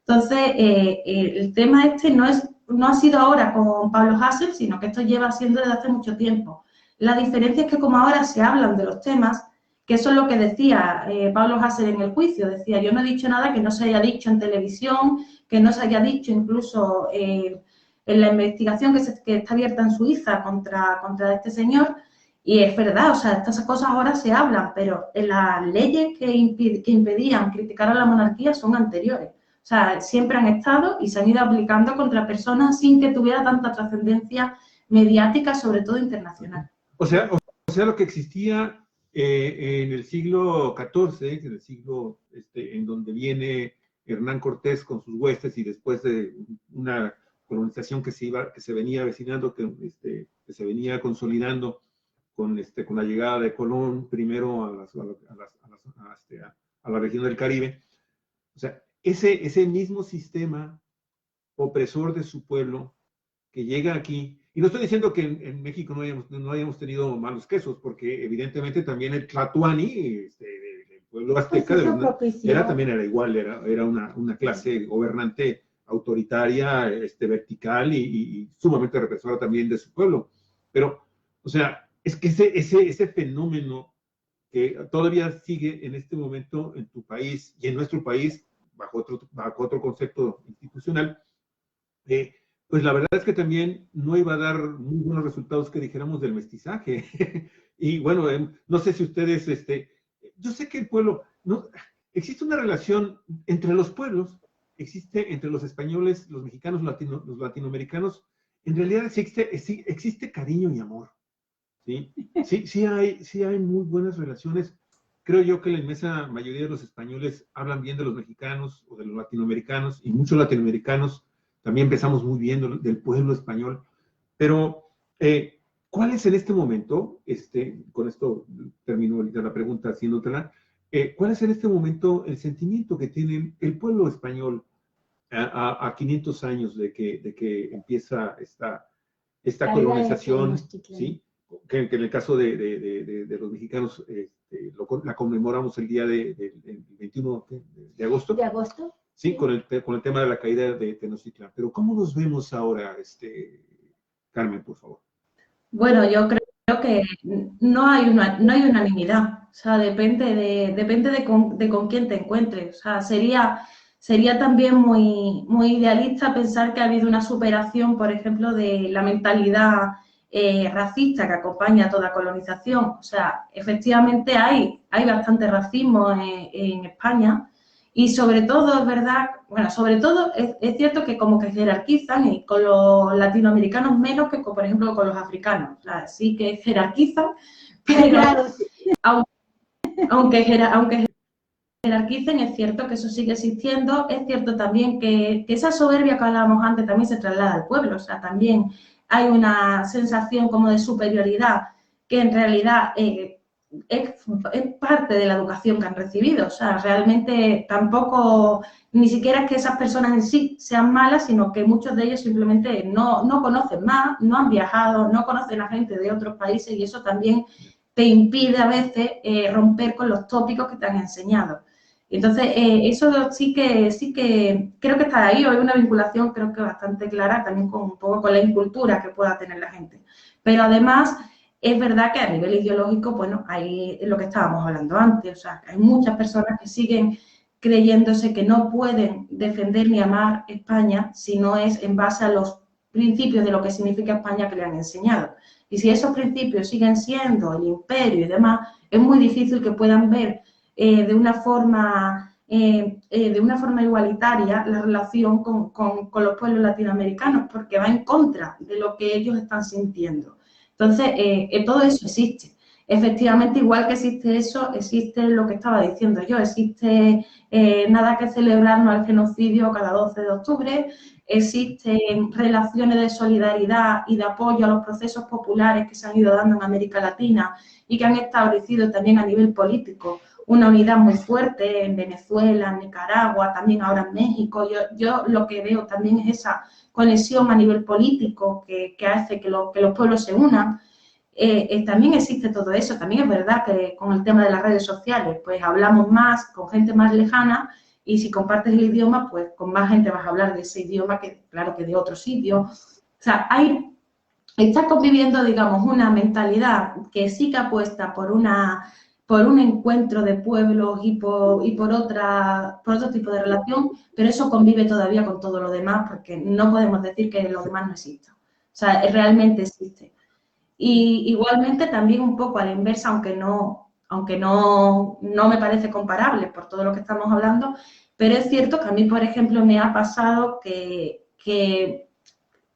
Entonces, el tema este no ha sido ahora con Pablo Hasél, sino que esto lleva siendo desde hace mucho tiempo. La diferencia es que como ahora se hablan de los temas, que eso es lo que decía Pablo Hasél en el juicio, decía, yo no he dicho nada que no se haya dicho en televisión, que no se haya dicho incluso en la investigación que está abierta en Suiza contra este señor, y es verdad, o sea, estas cosas ahora se hablan, pero las leyes que impedían criticar a la monarquía son anteriores. O sea, siempre han estado y se han ido aplicando contra personas sin que tuviera tanta trascendencia mediática, sobre todo internacional. O sea, lo que existía en el siglo XIV, en el siglo en donde viene Hernán Cortés con sus huestes y después de una colonización que se venía avecinando, que se venía consolidando con la llegada de Colón primero a la región del Caribe. O sea, ese mismo sistema opresor de su pueblo que llega aquí, y no estoy diciendo que en México no hayamos tenido malos quesos, porque evidentemente también el Tlatoani, el pueblo azteca, pues era igual, era una clase gobernante autoritaria, vertical y sumamente represora también de su pueblo. Pero, o sea, es que ese fenómeno que todavía sigue en este momento en tu país y en nuestro país, bajo otro concepto institucional, pues la verdad es que también no iba a dar muy buenos resultados que dijéramos del mestizaje. Y bueno, no sé si ustedes, yo sé que el pueblo, existe una relación entre los pueblos, existe entre los españoles, los mexicanos, los latinoamericanos, en realidad existe cariño y amor. Sí hay muy buenas relaciones. Creo yo que la inmensa mayoría de los españoles hablan bien de los mexicanos o de los latinoamericanos, y muchos latinoamericanos también empezamos muy bien del pueblo español. Pero, ¿cuál es en este momento, con esto termino ahorita la pregunta haciéndotela, ¿cuál es en este momento el sentimiento que tiene el pueblo español a 500 años de que empieza esta colonización, ¿sí? Que en el caso de los mexicanos la conmemoramos el día del 21 de agosto. ¿De agosto? Sí, con el tema de la caída de Tenochtitlán. Pero ¿cómo nos vemos ahora, Carmen, por favor? Bueno, yo creo que no hay unanimidad. O sea, depende de con quién te encuentres. O sea, sería también muy, muy idealista pensar que ha habido una superación, por ejemplo, de la mentalidad racista que acompaña a toda colonización. O sea, efectivamente hay bastante racismo en España, y sobre todo es verdad, bueno, sobre todo es cierto que como que jerarquizan, y con los latinoamericanos menos que, por ejemplo, con los africanos. O sea, sí que jerarquizan, pero claro. aunque jerarquicen, es cierto que eso sigue existiendo. Es cierto también que esa soberbia que hablábamos antes también se traslada al pueblo. O sea, también hay una sensación como de superioridad que en realidad es parte de la educación que han recibido. O sea, realmente tampoco, ni siquiera es que esas personas en sí sean malas, sino que muchos de ellos simplemente no conocen más, no han viajado, no conocen a gente de otros países, y eso también te impide a veces romper con los tópicos que te han enseñado. Entonces, eso sí que creo que está ahí. Hay una vinculación, creo que bastante clara, también un poco con la incultura que pueda tener la gente. Pero además, es verdad que a nivel ideológico, bueno, hay lo que estábamos hablando antes. O sea, hay muchas personas que siguen creyéndose que no pueden defender ni amar España si no es en base a los principios de lo que significa España que le han enseñado. Y si esos principios siguen siendo el imperio y demás, es muy difícil que puedan ver de una forma igualitaria la relación con los pueblos latinoamericanos, porque va en contra de lo que ellos están sintiendo. Entonces, todo eso existe. efectivamente, igual que existe eso, existe lo que estaba diciendo yo, existe nada que celebrarnos al genocidio cada 12 de octubre, existen relaciones de solidaridad y de apoyo a los procesos populares que se han ido dando en América Latina y que han establecido también a nivel político una unidad muy fuerte en Venezuela, en Nicaragua, también ahora en México. Yo lo que veo también es esa conexión a nivel político que hace que los pueblos se unan. También existe todo eso. También es verdad que con el tema de las redes sociales, pues hablamos más con gente más lejana y si compartes el idioma, pues con más gente vas a hablar de ese idioma que, claro, que de otro sitio. O sea, está conviviendo, digamos, una mentalidad que sí que apuesta por un encuentro de pueblos y por otro tipo de relación, pero eso convive todavía con todo lo demás porque no podemos decir que lo demás no exista. O sea, realmente existe. Y igualmente también un poco a la inversa, aunque no me parece comparable por todo lo que estamos hablando, pero es cierto que a mí, por ejemplo, me ha pasado que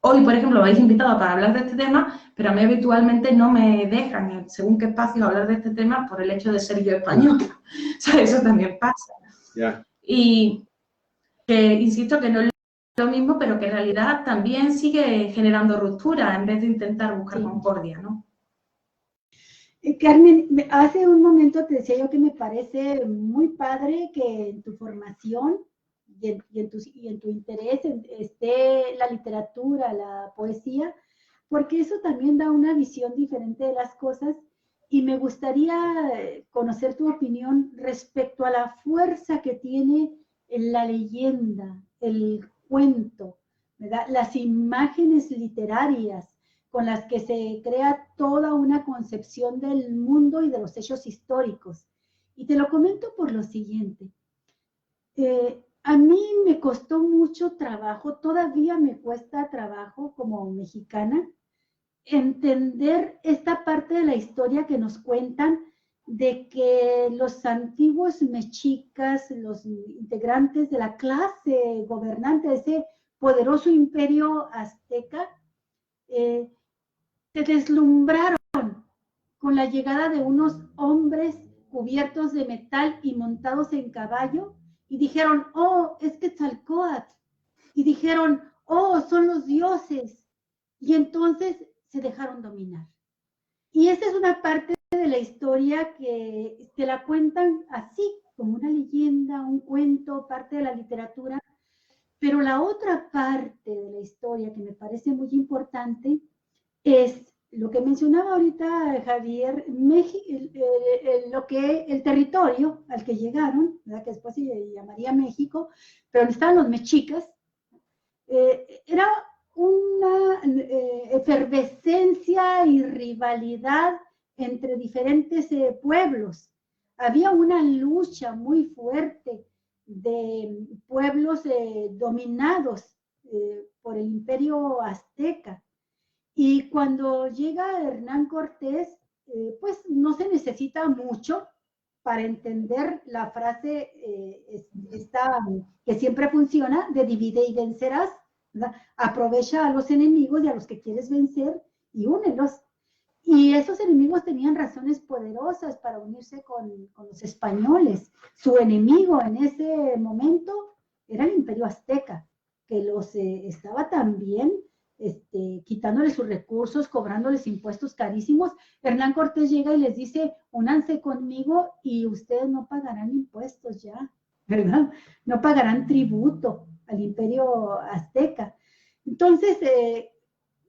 hoy, por ejemplo, me habéis invitado para hablar de este tema, pero a mí habitualmente no me dejan, según qué espacio, hablar de este tema por el hecho de ser yo española. O sea, eso también pasa. Yeah. Y que insisto que no es lo mismo, pero que en realidad también sigue generando ruptura en vez de intentar buscar concordia, ¿no? Carmen, hace un momento te decía yo que me parece muy padre que en tu formación y en tu interés esté la literatura, la poesía, porque eso también da una visión diferente de las cosas y me gustaría conocer tu opinión respecto a la fuerza que tiene la leyenda, el cuento, ¿verdad? Las imágenes literarias con las que se crea toda una concepción del mundo y de los hechos históricos. Y te lo comento por lo siguiente. A mí me costó mucho trabajo, todavía me cuesta trabajo como mexicana, entender esta parte de la historia que nos cuentan de que los antiguos mexicas, los integrantes de la clase gobernante de ese poderoso imperio azteca, se deslumbraron con la llegada de unos hombres cubiertos de metal y montados en caballo y dijeron, oh, es Quetzalcóatl. Y dijeron, oh, son los dioses. Y entonces se dejaron dominar. Y esa es una parte de la historia que te la cuentan así, como una leyenda, un cuento, parte de la literatura. Pero la otra parte de la historia que me parece muy importante es lo que mencionaba ahorita Javier, el territorio al que llegaron, ¿verdad? Que después se llamaría México, pero donde estaban los mexicas, era una efervescencia y rivalidad entre diferentes pueblos. Había una lucha muy fuerte de pueblos dominados por el imperio azteca. Y cuando llega Hernán Cortés, pues no se necesita mucho para entender la frase esta, que siempre funciona, de divide y vencerás, ¿verdad? Aprovecha a los enemigos y a los que quieres vencer y únelos. Y esos enemigos tenían razones poderosas para unirse con los españoles. Su enemigo en ese momento era el imperio azteca, que los estaba también quitándoles sus recursos, cobrándoles impuestos carísimos. Hernán Cortés llega y les dice, únanse conmigo y ustedes no pagarán impuestos ya, ¿verdad? No pagarán tributo al imperio azteca. Entonces,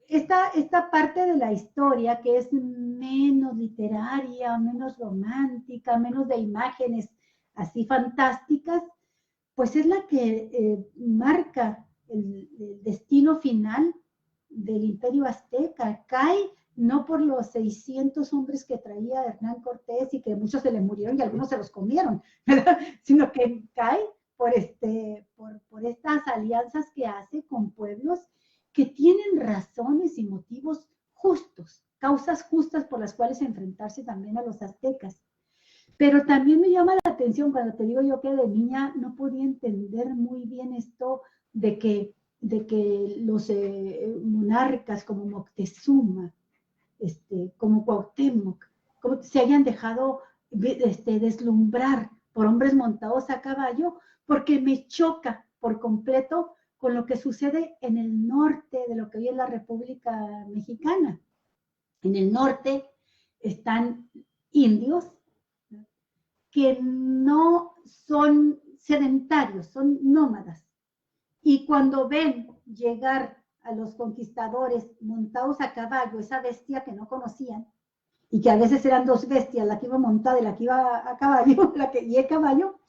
esta parte de la historia que es menos literaria, menos romántica, menos de imágenes así fantásticas, pues es la que marca el destino final del imperio azteca. Cae no por los 600 hombres que traía Hernán Cortés y que muchos se le murieron y algunos se los comieron, ¿verdad? Sino que cae por estas alianzas que hace con pueblos que tienen razones y motivos justos, causas justas por las cuales enfrentarse también a los aztecas. Pero también me llama la atención cuando te digo yo que de niña no podía entender muy bien esto de que los monarcas como Moctezuma, como Cuauhtémoc, como se hayan dejado deslumbrar por hombres montados a caballo, porque me choca por completo con lo que sucede en el norte de lo que hoy es la República Mexicana. En el norte están indios que no son sedentarios, son nómadas. Y cuando ven llegar a los conquistadores montados a caballo, esa bestia que no conocían, y que a veces eran dos bestias, la que iba montada y la que iba a caballo, la que iba a caballo,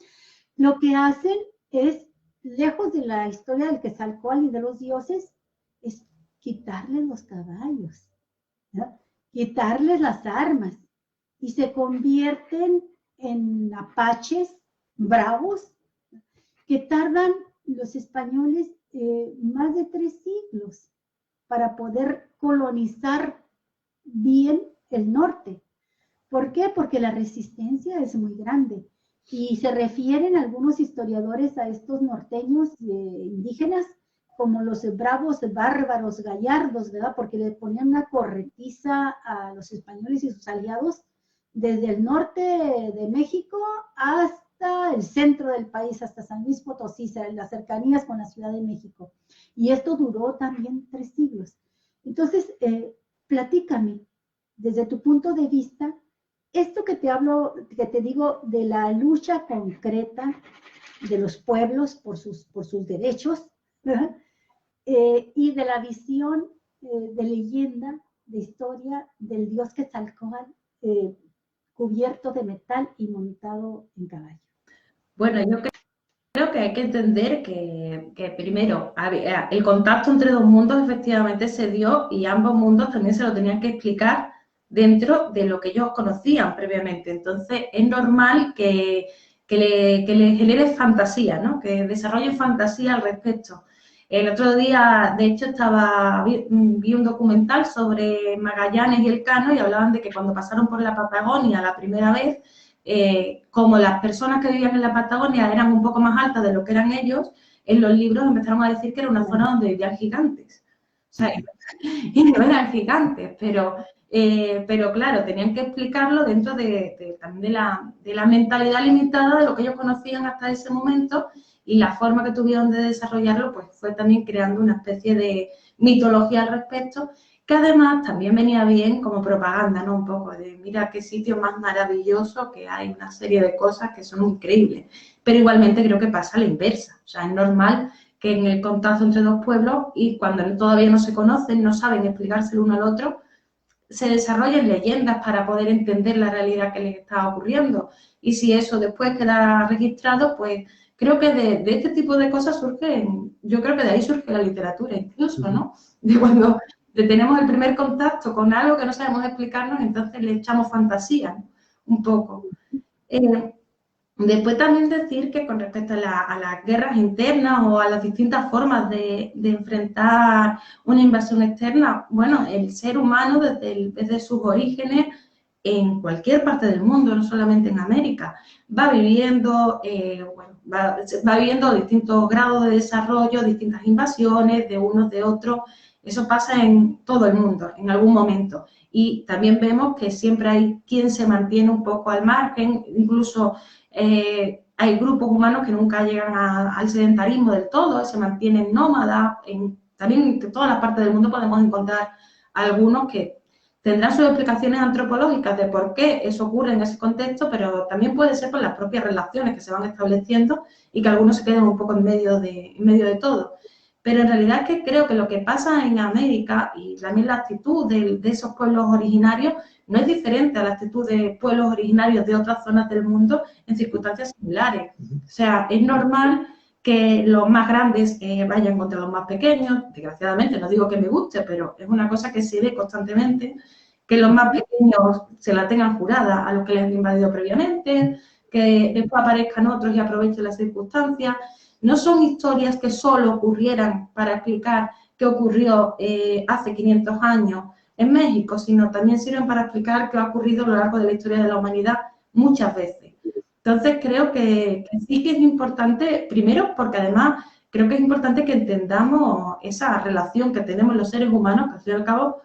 lo que hacen es, lejos de la historia del Quetzalcóatl y de los dioses, es quitarles los caballos, ¿no? Quitarles las armas, y se convierten en apaches bravos que tardan los españoles más de 3 siglos para poder colonizar bien el norte. ¿Por qué? Porque la resistencia es muy grande. Y se refieren algunos historiadores a estos norteños indígenas como los bravos, bárbaros, gallardos, ¿verdad? Porque le ponían una corretiza a los españoles y sus aliados desde el norte de México hasta el centro del país, hasta San Luis Potosí, en las cercanías con la Ciudad de México. Y esto duró también 3 siglos. Entonces, platícame, desde tu punto de vista, esto que te hablo, que te digo de la lucha concreta de los pueblos por sus derechos, ¿verdad? Y de la visión de leyenda, de historia del dios Quetzalcóatl cubierto de metal y montado en caballo. Bueno, yo creo que hay que entender que primero, el contacto entre dos mundos efectivamente se dio y ambos mundos también se lo tenían que explicar dentro de lo que ellos conocían previamente. Entonces, es normal que le genere fantasía, ¿no? Que desarrollen fantasía al respecto. El otro día, de hecho, vi un documental sobre Magallanes y Elcano y hablaban de que cuando pasaron por la Patagonia la primera vez, como las personas que vivían en la Patagonia eran un poco más altas de lo que eran ellos, en los libros empezaron a decir que era una zona donde vivían gigantes. O sea, y no eran gigantes, pero claro, tenían que explicarlo dentro también de la mentalidad limitada de lo que ellos conocían hasta ese momento, y la forma que tuvieron de desarrollarlo pues fue también creando una especie de mitología al respecto, que además también venía bien como propaganda, ¿no? Un poco de, mira qué sitio más maravilloso, que hay una serie de cosas que son increíbles. Pero igualmente creo que pasa a la inversa. O sea, es normal que en el contacto entre dos pueblos, y cuando todavía no se conocen, no saben explicarse el uno al otro, se desarrollen leyendas para poder entender la realidad que les está ocurriendo. Y si eso después queda registrado, pues creo que de este tipo de cosas yo creo que de ahí surge la literatura incluso, ¿no? De cuando tenemos el primer contacto con algo que no sabemos explicarnos, entonces le echamos fantasía, ¿no? Un poco. Después también decir que con respecto a las guerras internas o a las distintas formas de enfrentar una invasión externa, bueno, el ser humano desde sus orígenes en cualquier parte del mundo, no solamente en América, va viviendo distintos grados de desarrollo, distintas invasiones de unos de otros. Eso pasa en todo el mundo, en algún momento. Y también vemos que siempre hay quien se mantiene un poco al margen, incluso hay grupos humanos que nunca llegan al sedentarismo del todo, se mantienen nómadas. También en todas las partes del mundo podemos encontrar algunos que tendrán sus explicaciones antropológicas de por qué eso ocurre en ese contexto, pero también puede ser por las propias relaciones que se van estableciendo y que algunos se quedan un poco en medio de todo. Pero en realidad es que creo que lo que pasa en América y también la actitud de esos pueblos originarios no es diferente a la actitud de pueblos originarios de otras zonas del mundo en circunstancias similares. O sea, es normal que los más grandes vayan contra los más pequeños. Desgraciadamente, no digo que me guste, pero es una cosa que se ve constantemente, que los más pequeños se la tengan jurada a los que les han invadido previamente, que después aparezcan otros y aprovechen las circunstancias. No son historias que solo ocurrieran para explicar qué ocurrió hace 500 años en México, sino también sirven para explicar qué ha ocurrido a lo largo de la historia de la humanidad muchas veces. Entonces, creo que sí que es importante, primero, porque además creo que es importante que entendamos esa relación que tenemos los seres humanos, que al fin y al cabo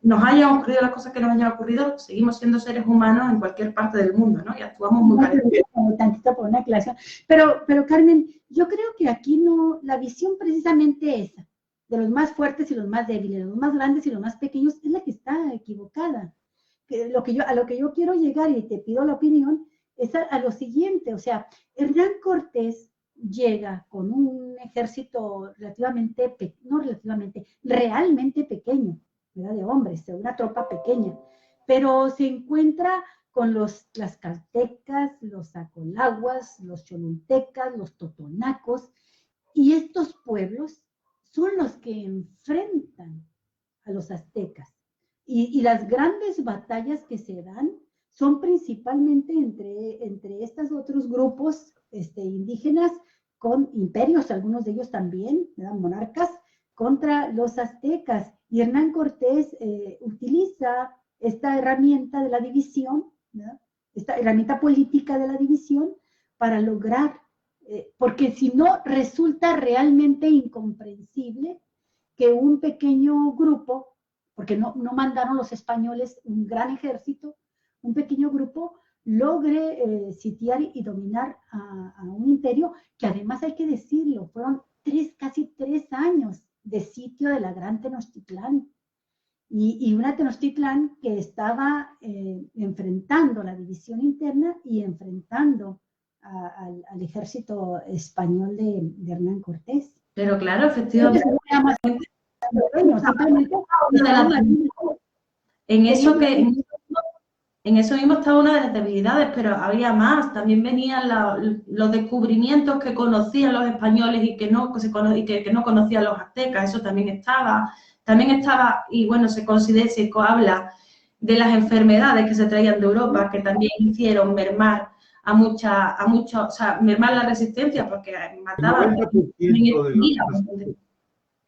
nos hayan ocurrido las cosas que nos hayan ocurrido, seguimos siendo seres humanos en cualquier parte del mundo, ¿no? Y actuamos muy parecidos. Tantito por una aclaración. Pero Carmen, yo creo que aquí no, la visión precisamente esa, de los más fuertes y los más débiles, los más grandes y los más pequeños, es la que está equivocada. A lo que yo quiero llegar, y te pido la opinión, es a lo siguiente, o sea, Hernán Cortés llega con un ejército realmente pequeño, ¿verdad? De hombres, una tropa pequeña, pero se encuentra con los tlaxcaltecas, los acolahuas, los cholultecas, los totonacos, y estos pueblos son los que enfrentan a los aztecas. Y las grandes batallas que se dan son principalmente entre estos otros grupos indígenas con imperios, algunos de ellos también, ¿verdad? Monarcas, contra los aztecas. Y Hernán Cortés utiliza esta herramienta de la división, ¿verdad? Esta herramienta política de la división para lograr, porque si no resulta realmente incomprensible que un pequeño grupo, porque no mandaron los españoles un gran ejército, un pequeño grupo logre sitiar y dominar a un imperio que además hay que decirlo, fueron casi 3 años de sitio de la Gran Tenochtitlán. Y una Tenochtitlán que estaba enfrentando la división interna y enfrentando al ejército español de Hernán Cortés. Pero claro, efectivamente. En eso mismo estaba una de las debilidades, pero había más. También venían los descubrimientos que conocían los españoles y que no conocían los aztecas. Eso también estaba. También estaba, y bueno, se habla de las enfermedades que se traían de Europa, que también hicieron mermar o sea, mermar la resistencia, porque mataban.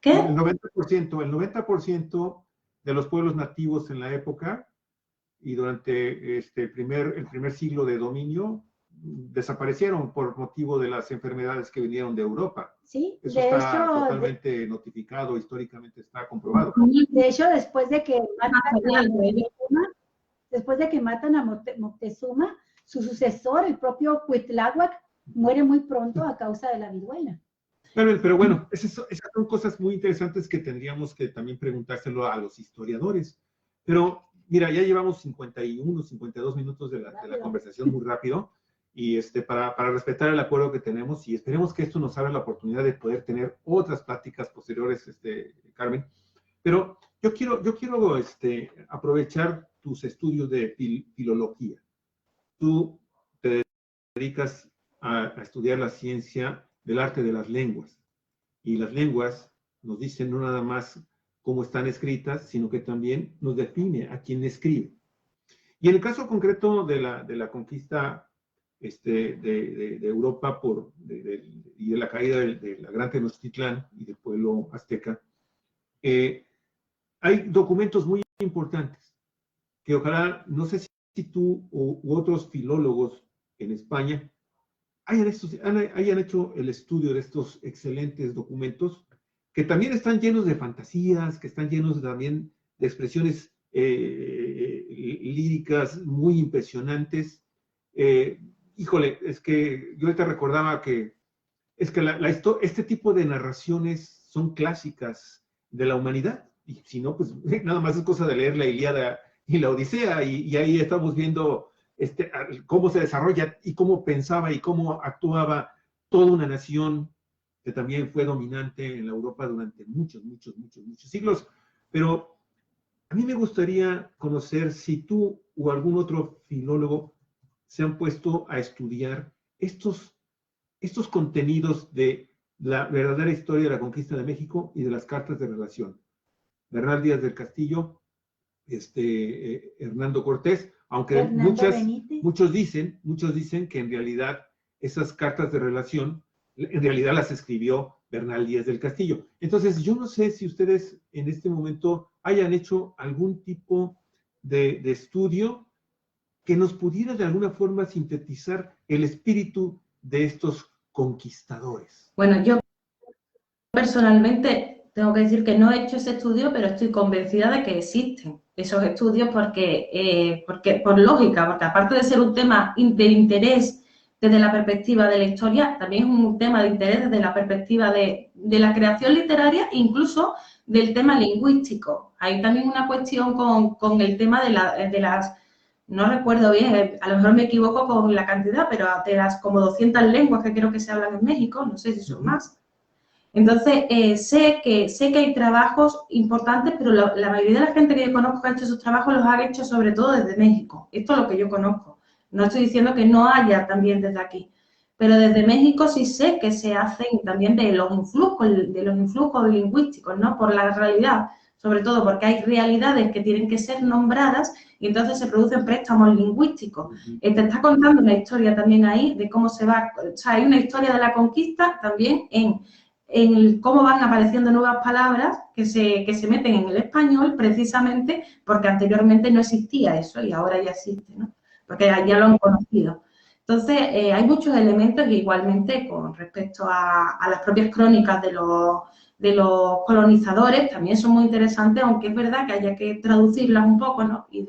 ¿Qué? El 90% de los pueblos nativos en la época y durante el primer siglo de dominio desaparecieron por motivo de las enfermedades que vinieron de Europa. Sí, eso está totalmente notificado, históricamente está comprobado. De hecho, después de que matan a Moctezuma, su sucesor, el propio Cuitláhuac, muere muy pronto a causa de la viruela. Pero bueno, esas son cosas muy interesantes que tendríamos que también preguntárselo a los historiadores. Pero mira, ya llevamos 51, 52 minutos de la conversación muy rápido. Y para respetar el acuerdo que tenemos, y esperemos que esto nos abra la oportunidad de poder tener otras pláticas posteriores, Carmen. Pero yo quiero aprovechar tus estudios de filología. Tú te dedicas a estudiar la ciencia del arte de las lenguas. Y las lenguas nos dicen no nada más cómo están escritas, sino que también nos define a quién escribe. Y en el caso concreto de la conquista de Europa y de la caída de la Gran Tenochtitlán y del pueblo azteca, hay documentos muy importantes que ojalá, no sé si tú u otros filólogos en España hayan hecho el estudio de estos excelentes documentos que también están llenos de fantasías, que están llenos también de expresiones líricas muy impresionantes. Híjole, es que yo ahorita recordaba que este tipo de narraciones son clásicas de la humanidad, y si no, pues nada más es cosa de leer la Ilíada y la Odisea, y ahí estamos viendo cómo se desarrolla y cómo pensaba y cómo actuaba toda una nación que también fue dominante en la Europa durante muchos siglos. Pero a mí me gustaría conocer si tú o algún otro filólogo se han puesto a estudiar estos contenidos de la verdadera historia de la conquista de México y de las cartas de relación. Bernal Díaz del Castillo, Hernando Cortés, aunque muchos dicen que en realidad esas cartas de relación, en realidad las escribió Bernal Díaz del Castillo. Entonces, yo no sé si ustedes en este momento hayan hecho algún tipo de estudio que nos pudiera de alguna forma sintetizar el espíritu de estos conquistadores. Bueno, yo personalmente tengo que decir que no he hecho ese estudio, pero estoy convencida de que existen esos estudios porque por lógica, porque aparte de ser un tema de interés desde la perspectiva de la historia, también es un tema de interés desde la perspectiva de la creación literaria e incluso del tema lingüístico. Hay también una cuestión con el tema de las, no recuerdo bien, a lo mejor me equivoco con la cantidad, pero de las como 200 lenguas que creo que se hablan en México, no sé si son más. Entonces, sé que hay trabajos importantes, pero la mayoría de la gente que yo conozco que ha hecho esos trabajos los ha hecho sobre todo desde México. Esto es lo que yo conozco. No estoy diciendo que no haya también desde aquí, pero desde México sí sé que se hacen también de los influjos lingüísticos, ¿no? Por la realidad, sobre todo porque hay realidades que tienen que ser nombradas y entonces se producen préstamos lingüísticos. Te está contando una historia también ahí de cómo se va, o sea, hay una historia de la conquista también en cómo van apareciendo nuevas palabras que se meten en el español precisamente porque anteriormente no existía eso y ahora ya existe, ¿no? Porque ya lo han conocido. Entonces, hay muchos elementos que igualmente con respecto a las propias crónicas de los colonizadores también son muy interesantes, aunque es verdad que haya que traducirlas un poco, ¿no? Y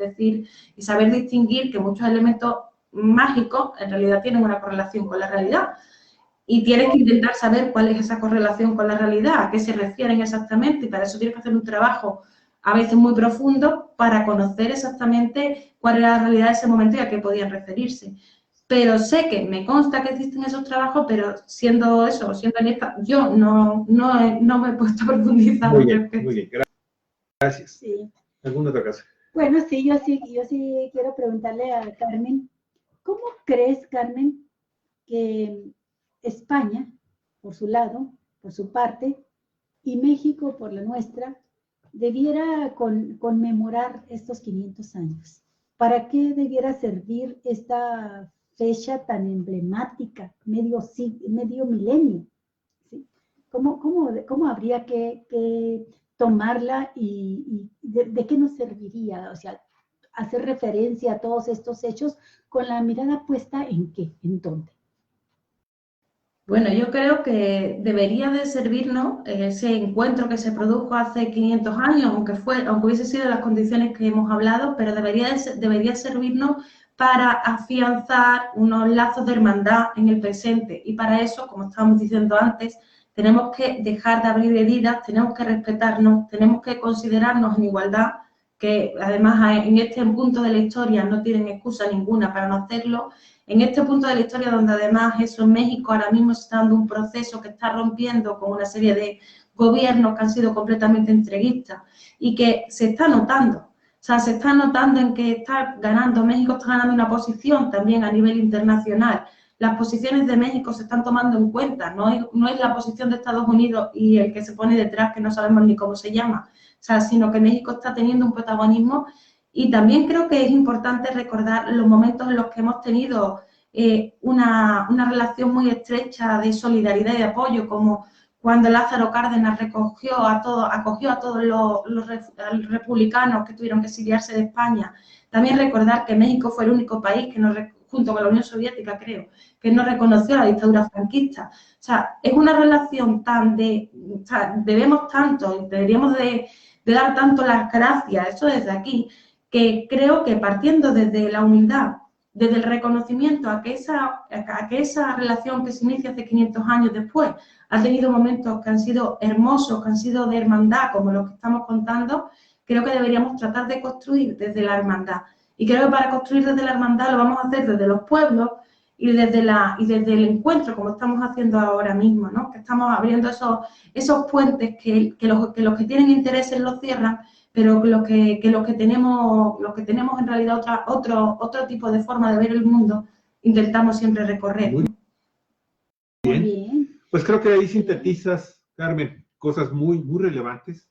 saber distinguir que muchos elementos mágicos en realidad tienen una correlación con la realidad. Y tienes que intentar saber cuál es esa correlación con la realidad, a qué se refieren exactamente, y para eso tienes que hacer un trabajo a veces muy profundo para conocer exactamente cuál era la realidad de ese momento y a qué podían referirse. Pero sé que me consta que existen esos trabajos, pero siendo honesta, yo no me he puesto a profundizar. Muy bien, gracias. Sí. ¿Alguna otra cosa? Bueno, sí, yo sí quiero preguntarle a Carmen, ¿cómo crees, Carmen, que España, por su lado, por su parte, y México, por la nuestra, debiera conmemorar estos 500 años? ¿Para qué debiera servir esta fecha tan emblemática, medio milenio? ¿Sí? ¿Cómo habría que tomarla y de qué nos serviría? O sea, hacer referencia a todos estos hechos con la mirada puesta ¿en qué? ¿En dónde? Bueno, yo creo que debería de servirnos ese encuentro que se produjo hace 500 años, aunque hubiese sido en las condiciones que hemos hablado, pero debería servirnos para afianzar unos lazos de hermandad en el presente. Y para eso, como estábamos diciendo antes, tenemos que dejar de abrir heridas, tenemos que respetarnos, tenemos que considerarnos en igualdad, que además en este punto de la historia no tienen excusa ninguna para no hacerlo. En este punto de la historia, donde además eso en México ahora mismo se está dando un proceso que está rompiendo con una serie de gobiernos que han sido completamente entreguistas y que se está notando. O sea, se está notando en que México está ganando una posición también a nivel internacional. Las posiciones de México se están tomando en cuenta, no es la posición de Estados Unidos y el que se pone detrás, que no sabemos ni cómo se llama, o sea, sino que México está teniendo un protagonismo. Y también creo que es importante recordar los momentos en los que hemos tenido una relación muy estrecha de solidaridad y de apoyo, como cuando Lázaro Cárdenas acogió a todos los republicanos que tuvieron que exiliarse de España. También recordar que México fue el único país que junto con la Unión Soviética, creo, que no reconoció la dictadura franquista. O sea, es una relación o sea, debemos tanto, deberíamos de dar tanto las gracias, eso desde aquí, que creo que partiendo desde la humildad, desde el reconocimiento a que esa relación que se inicia hace 500 años después ha tenido momentos que han sido hermosos, que han sido de hermandad, como los que estamos contando, creo que deberíamos tratar de construir desde la hermandad. Y creo que para construir desde la hermandad lo vamos a hacer desde los pueblos y desde el encuentro, como estamos haciendo ahora mismo, ¿no? Que estamos abriendo esos puentes que los que tienen intereses los cierran, pero los que tenemos en realidad otro tipo de forma de ver el mundo, intentamos siempre recorrer. Muy bien. Pues creo que ahí sintetizas, Carmen, cosas muy, muy relevantes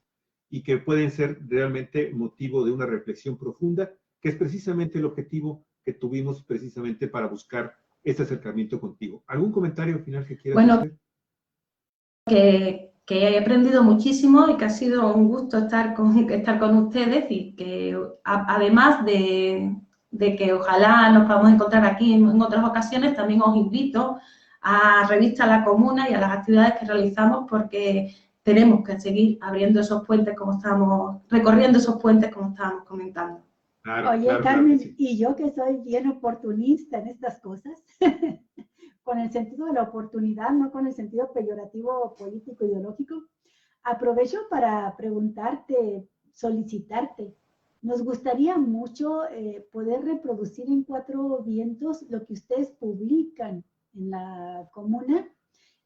y que pueden ser realmente motivo de una reflexión profunda, que es precisamente el objetivo que tuvimos precisamente para buscar este acercamiento contigo. ¿Algún comentario final que quieras hacer? Que he aprendido muchísimo y que ha sido un gusto estar con ustedes y que además de que ojalá nos podamos encontrar aquí en otras ocasiones, también os invito a Revista La Comuna y a las actividades que realizamos porque tenemos que seguir abriendo esos puentes como estábamos, recorriendo esos puentes como estábamos comentando. Claro, oye, claro, Carmen, claro, sí. Y yo que soy bien oportunista en estas cosas, con el sentido de la oportunidad, no con el sentido peyorativo político ideológico, aprovecho para preguntarte, solicitarte. Nos gustaría mucho poder reproducir en Cuatro Vientos lo que ustedes publican en la comuna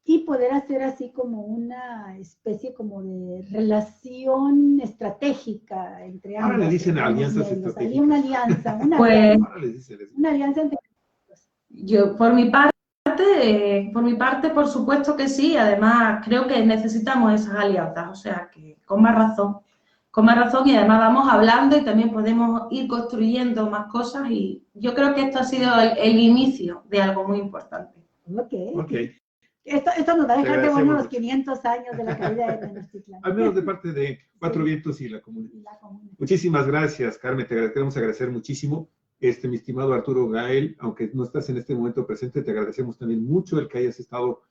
y poder hacer así como una especie como de relación estratégica entre ambos. Ahora le dicen alianzas estratégicas. Una alianza, una alianza entre ellos. Yo, por mi parte, por supuesto que sí. Además, creo que necesitamos esas alianzas, o sea, que con más razón y además vamos hablando y también podemos ir construyendo más cosas y yo creo que esto ha sido el inicio de algo muy importante. Okay. Esto nos va a dejar de bueno los 500 años de la caída de Tenochtitlán. Al menos de parte de Cuatro Vientos y la comuna. Muchísimas gracias, Carmen, te queremos agradecer muchísimo. Mi estimado Arturo Gael, aunque no estás en este momento presente, te agradecemos también mucho el que hayas estado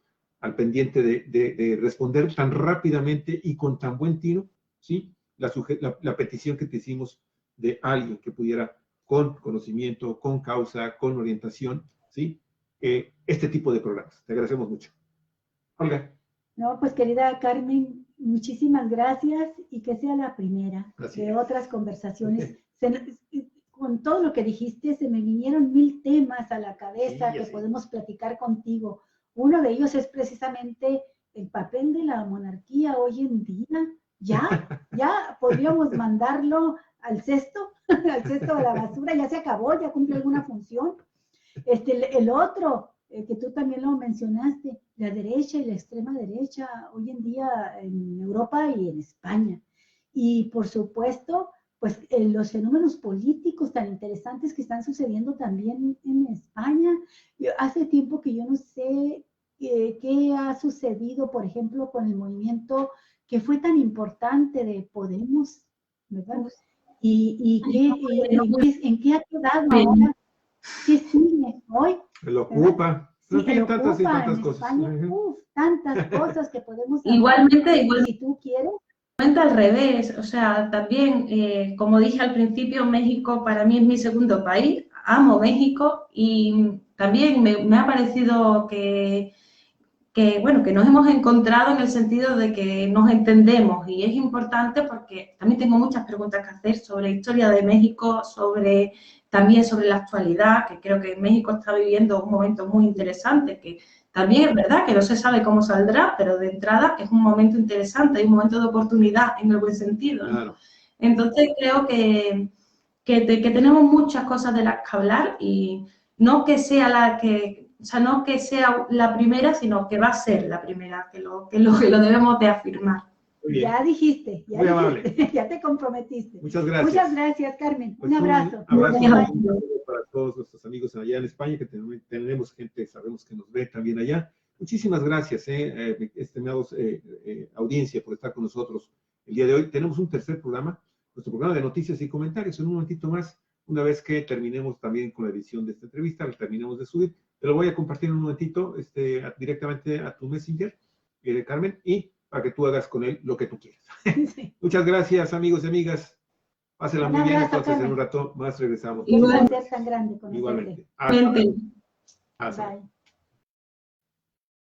al pendiente de responder tan rápidamente y con tan buen tino, ¿sí? La petición que te hicimos de alguien que pudiera, con conocimiento, con causa, con orientación, ¿sí? Este tipo de programas. Te agradecemos mucho. Olga. No, pues querida Carmen, muchísimas gracias y que sea la primera de otras conversaciones. Con todo lo que dijiste, se me vinieron 1000 temas a la cabeza que podemos platicar contigo. Uno de ellos es precisamente el papel de la monarquía hoy en día. Ya podríamos mandarlo al cesto de la basura, ya se acabó, ya cumple alguna función. El otro, que tú también lo mencionaste, la derecha y la extrema derecha hoy en día en Europa y en España. Y por supuesto, pues los fenómenos políticos tan interesantes que están sucediendo también en España. Hace tiempo que yo no sé qué ha sucedido, por ejemplo, con el movimiento que fue tan importante de Podemos, ¿verdad? ¿Y en qué ha quedado ahora? ¿Qué sigue hoy? Lo ocupa. Sí, tantas cosas. España, tantas cosas que podemos hablar. Igualmente, si tú quieres. Al revés, o sea, también, como dije al principio, México para mí es mi segundo país, amo México y también me ha parecido que nos hemos encontrado en el sentido de que nos entendemos y es importante porque también tengo muchas preguntas que hacer sobre la historia de México, también sobre la actualidad, que creo que México está viviendo un momento muy interesante, que también es verdad que no se sabe cómo saldrá, pero de entrada es un momento interesante, hay un momento de oportunidad en el buen sentido, ¿no? Claro. Entonces creo que tenemos muchas cosas de las que hablar y no que sea no que sea la primera, sino que va a ser la primera, que lo debemos de afirmar. Ya dijiste, ya te comprometiste. Muchas gracias. Muchas gracias, Carmen. Pues un abrazo. Un abrazo para todos nuestros amigos allá en España, que tenemos gente, sabemos que nos ve también allá. Muchísimas gracias, estimados audiencia, por estar con nosotros el día de hoy. Tenemos un tercer programa, nuestro programa de noticias y comentarios. En un momentito más, una vez que terminemos también con la edición de esta entrevista, la terminemos de subir, te lo voy a compartir en un momentito directamente a tu Messenger, Carmen, y para que tú hagas con él lo que tú quieras. Sí. Muchas gracias, amigos y amigas. Pásenla muy bien, entonces en un rato más regresamos. Igualmente. Tan grande con igualmente. Bye.